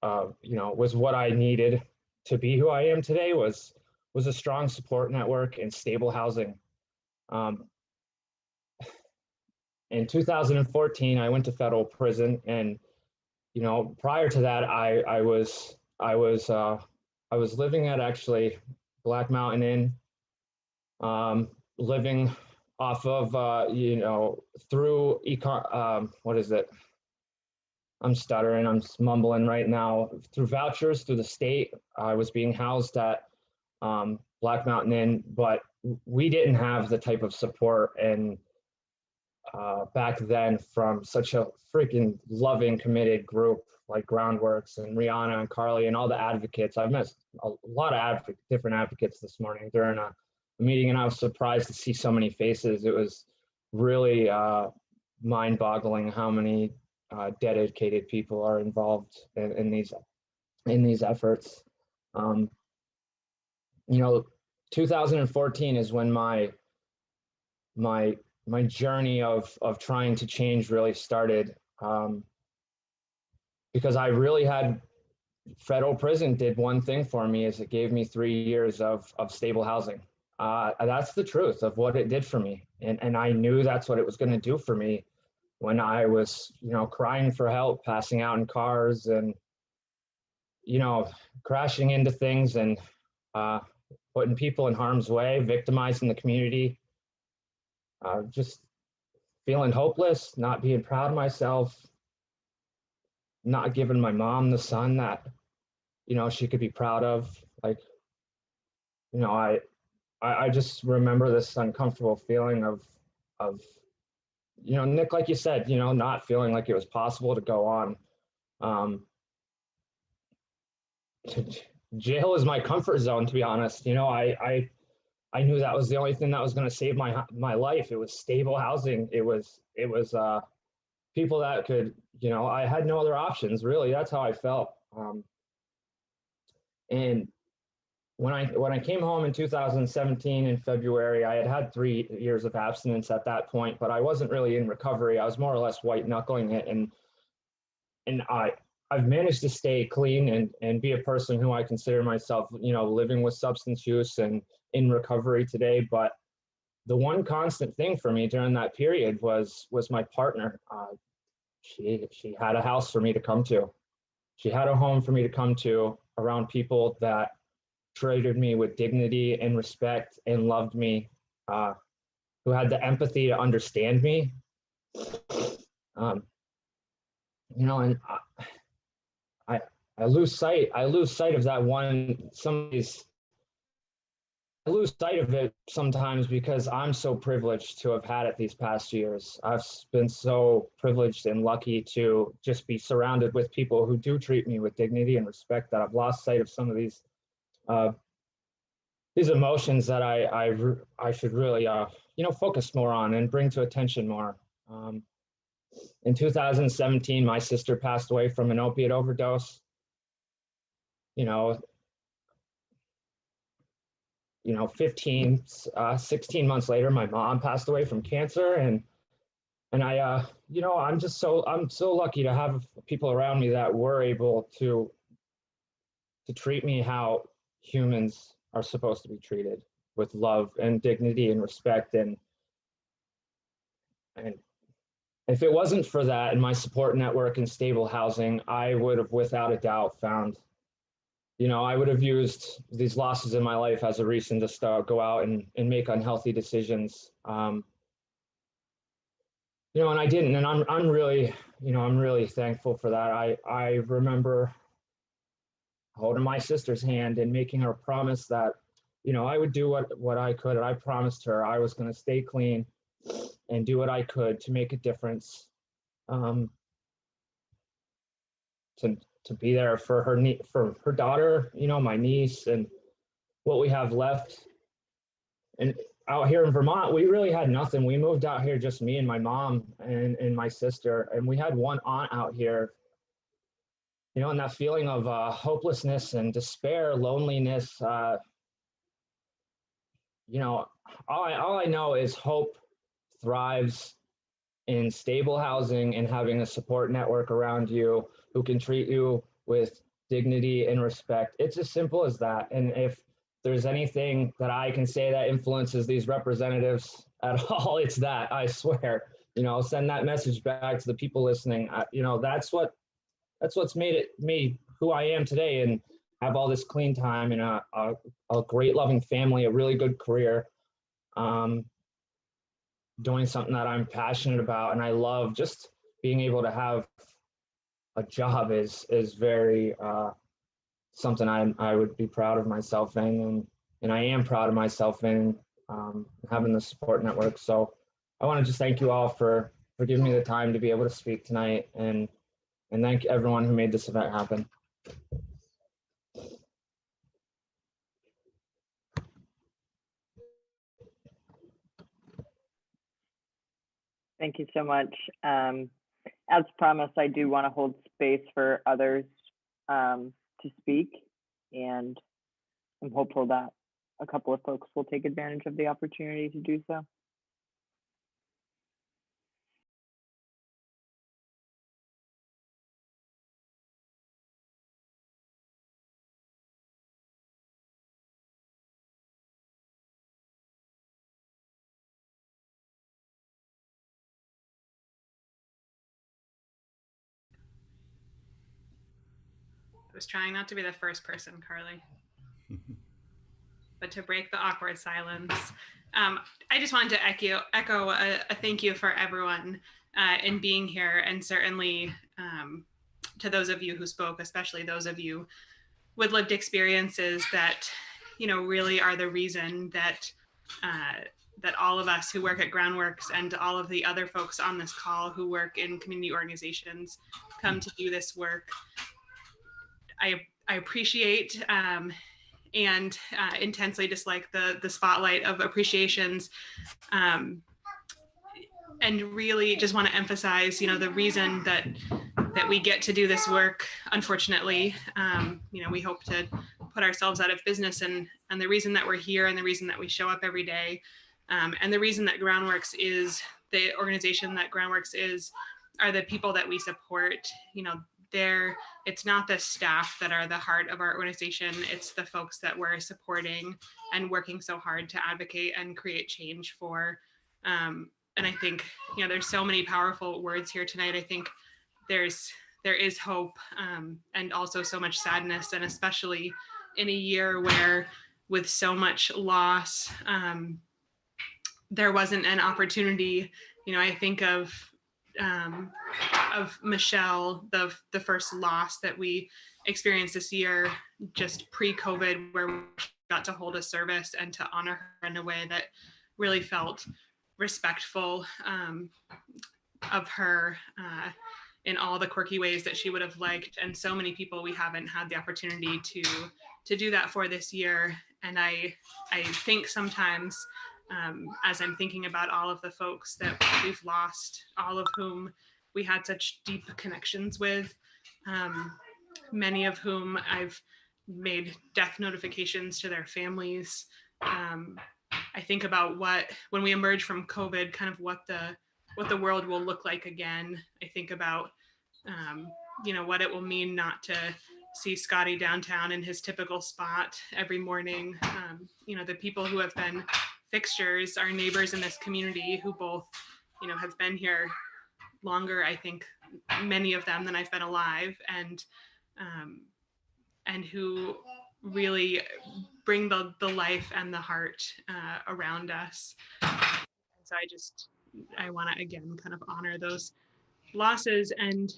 you know, was what I needed to be who I am today, was a strong support network and stable housing. In 2014, I went to federal prison, and, you know, prior to that, I was living at actually Black Mountain Inn, living off of, you know, through what is it? I'm stuttering, I'm mumbling right now. Through vouchers through the state, I was being housed at Black Mountain Inn, but we didn't have the type of support and back then from such a freaking loving, committed group like Groundworks and Rihanna and Carly and all the advocates. I've met a lot of different advocates this morning during a meeting, and I was surprised to see so many faces. It was really mind-boggling how many dedicated people are involved in these efforts. You know, 2014 is when my journey of trying to change really started, because I really had, federal prison did one thing for me, is it gave me 3 years of stable housing. That's the truth of what it did for me. And I knew that's what it was going to do for me when I was, you know, crying for help, passing out in cars and, you know, crashing into things and putting people in harm's way, victimizing the community, just feeling hopeless, not being proud of myself, not giving my mom the son that, you know, she could be proud of. Like, you know, I just remember this uncomfortable feeling of, you know, Nick, like you said, you know, not feeling like it was possible to go on. Jail is my comfort zone, to be honest. You know, I knew that was the only thing that was going to save my life. It was stable housing. It was people that could, you know, I had no other options, really. That's how I felt. And when I came home in 2017 in February, I had 3 years of abstinence at that point, but I wasn't really in recovery. I was more or less white knuckling it, and I've managed to stay clean and be a person who I consider myself, you know, living with substance use and in recovery today. But the one constant thing for me during that period was my partner. She had a house for me to come to. She had a home for me to come to around people that treated me with dignity and respect and loved me, who had the empathy to understand me. You know, and I lose sight of that one. I lose sight of it sometimes because I'm so privileged to have had it these past years. I've been so privileged and lucky to just be surrounded with people who do treat me with dignity and respect, that I've lost sight of some of these emotions that I should really, you know, focus more on and bring to attention more. In 2017, my sister passed away from an opiate overdose. You know, 16 months later, my mom passed away from cancer, and I, you know, I'm so lucky to have people around me that were able to treat me how humans are supposed to be treated, with love and dignity and respect. And if it wasn't for that and my support network and stable housing, I would have without a doubt found, you know, I would have used these losses in my life as a reason to go out and make unhealthy decisions. You know, and I didn't. And I'm really, I'm really thankful for that. I remember holding my sister's hand and making her promise that, I would do what I could. And I promised her I was going to stay clean and do what I could to make a difference, to be there for her daughter, my niece, and what we have left. And out here in Vermont, we really had nothing. We moved out here, just me and my mom and my sister, and we had one aunt out here. And that feeling of hopelessness and despair, loneliness. All I know is hope thrives in stable housing and having a support network around you who can treat you with dignity and respect. It's as simple as that. And if there's anything that I can say that influences these representatives at all, it's that, I swear. I'll send that message back to the people listening. That's what's made me who I am today, and have all this clean time and a great loving family, a really good career, doing something that I'm passionate about. And I love just being able to have a job is very something I would be proud of myself in, and I am proud of myself in, having the support network. So I want to just thank you all for giving me the time to be able to speak tonight, and thank everyone who made this event happen. Thank you so much. As promised, I do want to hold space for others to speak, and I'm hopeful that a couple of folks will take advantage of the opportunity to do so. I was trying not to be the first person, Carly, but to break the awkward silence. I just wanted to echo a thank you for everyone in being here, and certainly to those of you who spoke, especially those of you with lived experiences that, really are the reason that that all of us who work at Groundworks and all of the other folks on this call who work in community organizations come to do this work. I appreciate and intensely dislike the spotlight of appreciations, and really just want to emphasize, the reason that we get to do this work. Unfortunately, we hope to put ourselves out of business, and the reason that we're here, and the reason that we show up every day, and the reason that Groundworks is the organization that Groundworks is, are the people that we support. It's not the staff that are the heart of our organization, it's the folks that we're supporting and working so hard to advocate and create change for. And I think, there's so many powerful words here tonight. I think there is hope, and also so much sadness, and especially in a year where, with so much loss, there wasn't an opportunity. I think of Michelle, the first loss that we experienced this year, just pre-COVID, where we got to hold a service and to honor her in a way that really felt respectful of her in all the quirky ways that she would have liked. And so many people we haven't had the opportunity to do that for this year. And I think sometimes, as I'm thinking about all of the folks that we've lost, all of whom we had such deep connections with, many of whom I've made death notifications to their families. I think about when we emerge from COVID, kind of what the world will look like again. I think about, what it will mean not to see Scotty downtown in his typical spot every morning. The people who have been fixtures, our neighbors in this community, who both, have been here longer, I think, many of them, than I've been alive, and who really bring the life and the heart around us. So I want to again kind of honor those losses, and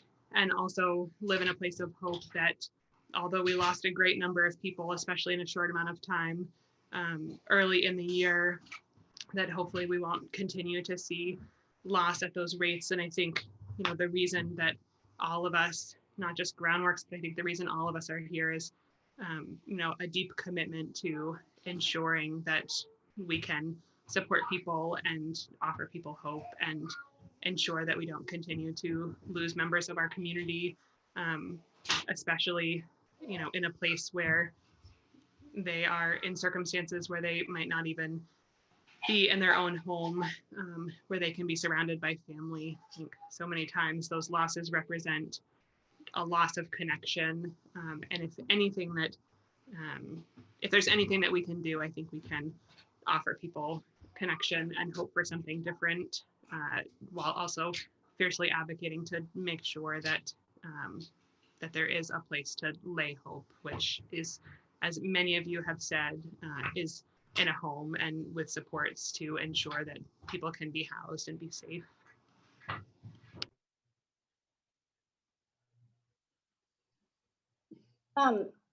also live in a place of hope that although we lost a great number of people, especially in a short amount of time early in the year, that hopefully we won't continue to see loss at those rates. And I think, the reason that all of us, not just Groundworks, but I think the reason all of us are here is, a deep commitment to ensuring that we can support people and offer people hope and ensure that we don't continue to lose members of our community, especially, in a place where they are in circumstances where they might not even be in their own home, where they can be surrounded by family. I think so many times those losses represent a loss of connection. And if there's anything that we can do, I think we can offer people connection and hope for something different, while also fiercely advocating to make sure that that there is a place to lay hope, which is, as many of you have said, is in a home and with supports to ensure that people can be housed and be safe.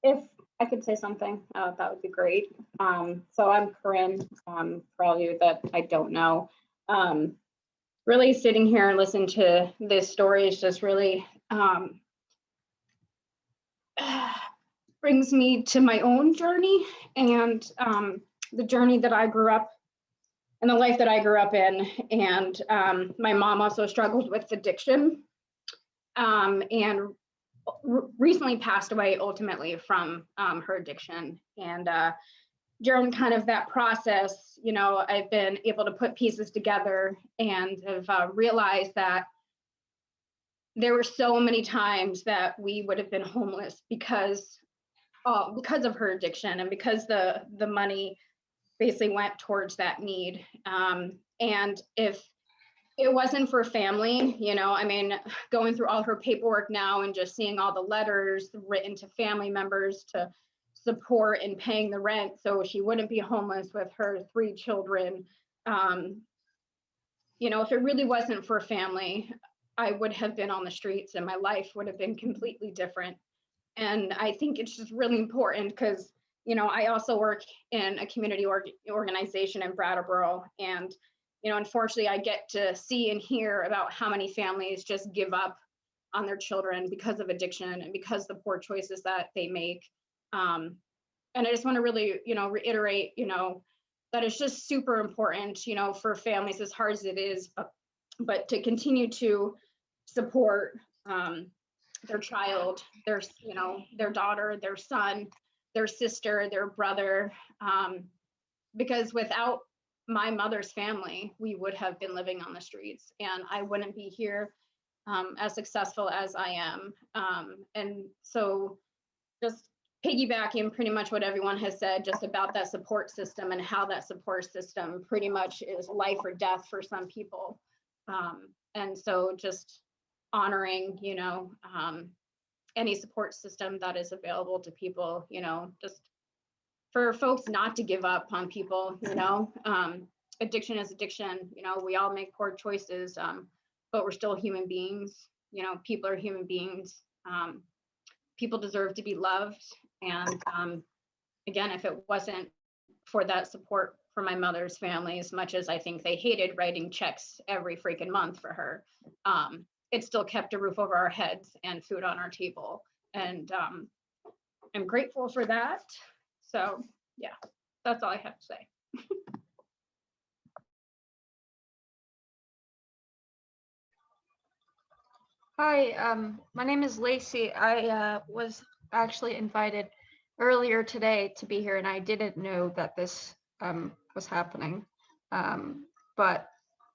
If I could say something, that would be great. So I'm Corinne, for all of you that I don't know. Really sitting here and listening to this story is just really brings me to my own journey and the journey that I grew up and the life that I grew up in. And my mom also struggled with addiction and recently passed away ultimately from her addiction. And during kind of that process, I've been able to put pieces together and have realized that there were so many times that we would have been homeless because of her addiction and because the money basically went towards that need. And if it wasn't for family, going through all her paperwork now and just seeing all the letters written to family members to support in paying the rent so she wouldn't be homeless with her 3 children. If it really wasn't for family, I would have been on the streets and my life would have been completely different. And I think it's just really important because, I also work in a community organization in Brattleboro. And, unfortunately, I get to see and hear about how many families just give up on their children because of addiction and because the poor choices that they make. And I just want to really, reiterate, that it's just super important, for families, as hard as it is, but to continue to support their child, their daughter, their son, their sister, their brother, because without my mother's family, we would have been living on the streets and I wouldn't be here as successful as I am. And so just piggybacking pretty much what everyone has said just about that support system and how that support system pretty much is life or death for some people. And so just honoring, any support system that is available to people, just for folks not to give up on people, addiction is addiction, we all make poor choices, but we're still human beings, people are human beings, people deserve to be loved. And again, if it wasn't for that support from my mother's family, as much as I think they hated writing checks every freaking month for her, it still kept a roof over our heads and food on our table. And I'm grateful for that. So yeah, that's all I have to say. Hi, my name is Lacey. I was actually invited earlier today to be here and I didn't know that this was happening. But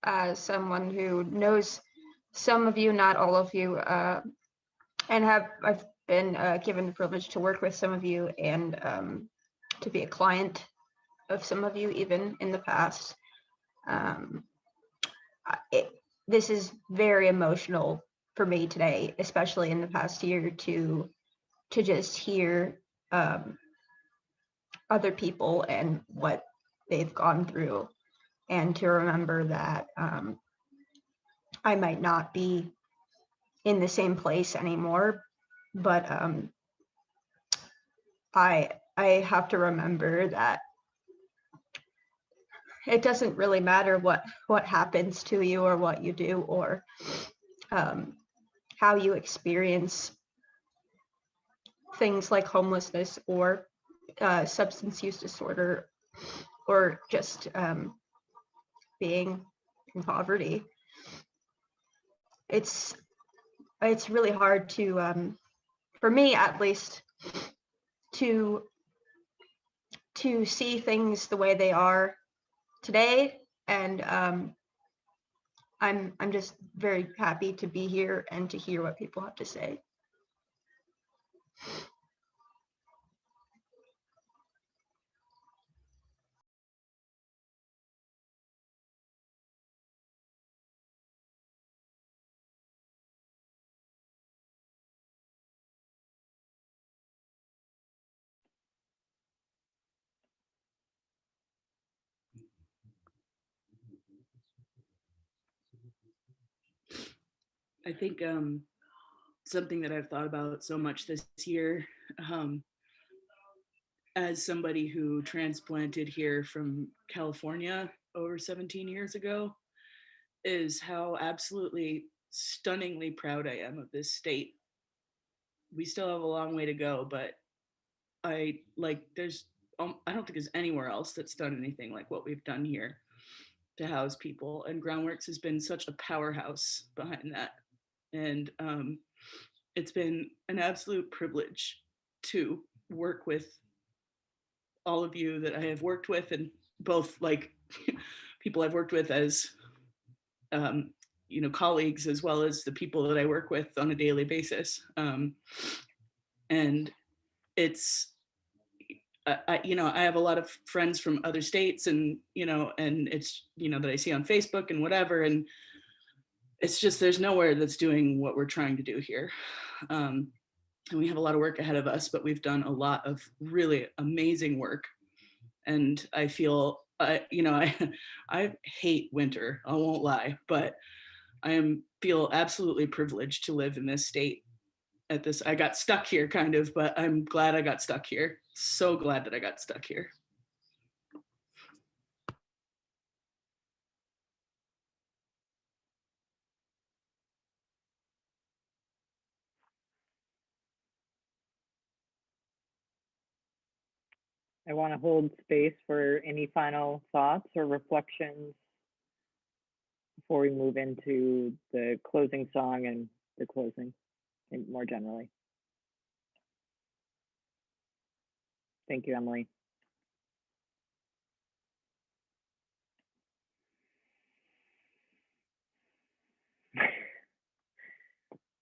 as someone who knows some of you, not all of you, and I've been given the privilege to work with some of you and to be a client of some of you even in the past. This is very emotional for me today, especially in the past year, to just hear other people and what they've gone through, and to remember that I might not be in the same place anymore. But I have to remember that it doesn't really matter what happens to you or what you do or how you experience things like homelessness or substance use disorder or just being in poverty. It's really hard to, for me at least, to see things the way they are today, and I'm just very happy to be here and to hear what people have to say. I think something that I've thought about so much this year, as somebody who transplanted here from California over 17 years ago, is how absolutely stunningly proud I am of this state. We still have a long way to go, but I don't think there's anywhere else that's done anything like what we've done here to house people. And Groundworks has been such a powerhouse behind that. And it's been an absolute privilege to work with all of you that I have worked with, and both like people I've worked with as colleagues, as well as the people that I work with on a daily basis. And it's, I have a lot of friends from other states, and it's, that I see on Facebook and whatever. And it's just, there's nowhere that's doing what we're trying to do here. And we have a lot of work ahead of us, but we've done a lot of really amazing work. And I feel, I hate winter, I won't lie, but I feel absolutely privileged to live in this state at this. I got stuck here kind of, but I'm glad I got stuck here. So glad that I got stuck here. I want to hold space for any final thoughts or reflections before we move into the closing song and the closing, and more generally. Thank you, Emily.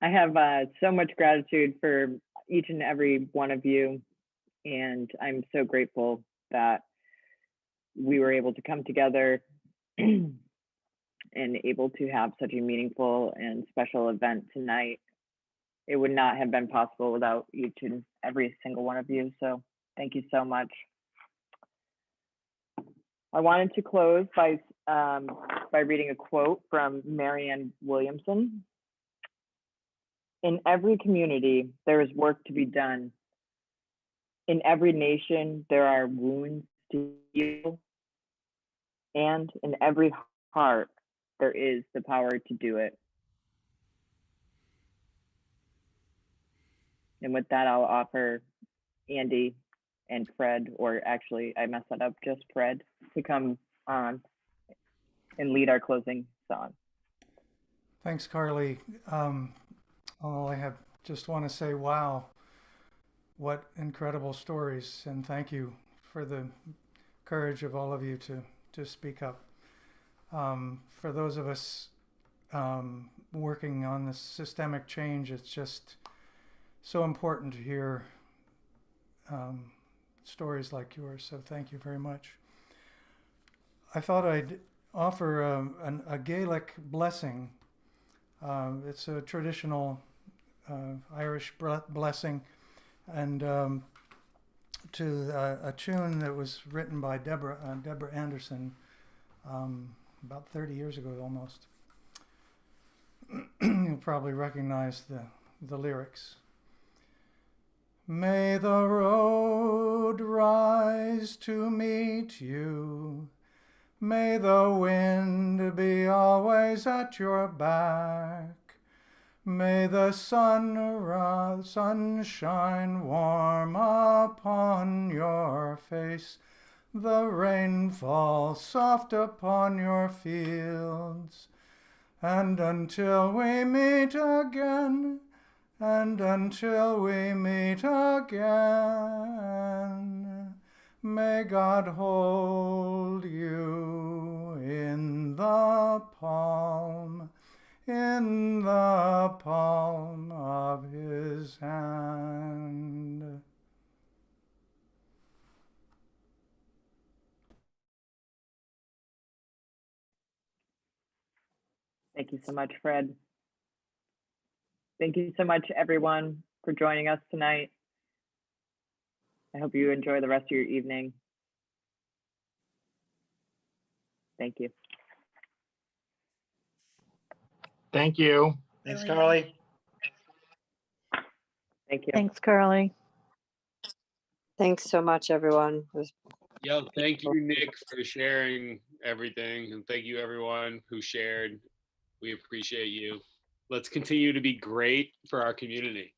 I have so much gratitude for each and every one of you, and I'm so grateful that we were able to come together and able to have such a meaningful and special event tonight. It would not have been possible without each and every single one of you, so thank you so much. I wanted to close by reading a quote from Marianne Williamson. In every community, there is work to be done. In every nation, there are wounds to heal. And in every heart, there is the power to do it. And with that, I'll offer Andy and Fred, or actually, I messed that up, just Fred, to come on and lead our closing song. Thanks, Carly. I just want to say, wow, what incredible stories, and thank you for the courage of all of you to speak up. For those of us working on this systemic change, it's just so important to hear stories like yours, so thank you very much. I thought I'd offer a Gaelic blessing. It's a traditional Irish blessing, and to a tune that was written by Deborah Anderson about 30 years ago almost. you'll probably recognize the lyrics. May the road rise to meet you. May the wind be always at your back. May the sun shine warm upon your face. The rain fall soft upon your fields. And until we meet again, may God hold you in the palm of his hand. Thank you so much, Fred. Thank you so much, everyone, for joining us tonight. I hope you enjoy the rest of your evening. Thank you. Thank you. Thanks, Carly. Thank you. Thanks, Carly. Thanks so much, everyone. It was Yo, thank you, Nick, for sharing everything. And thank you, everyone who shared. We appreciate you. Let's continue to be great for our community.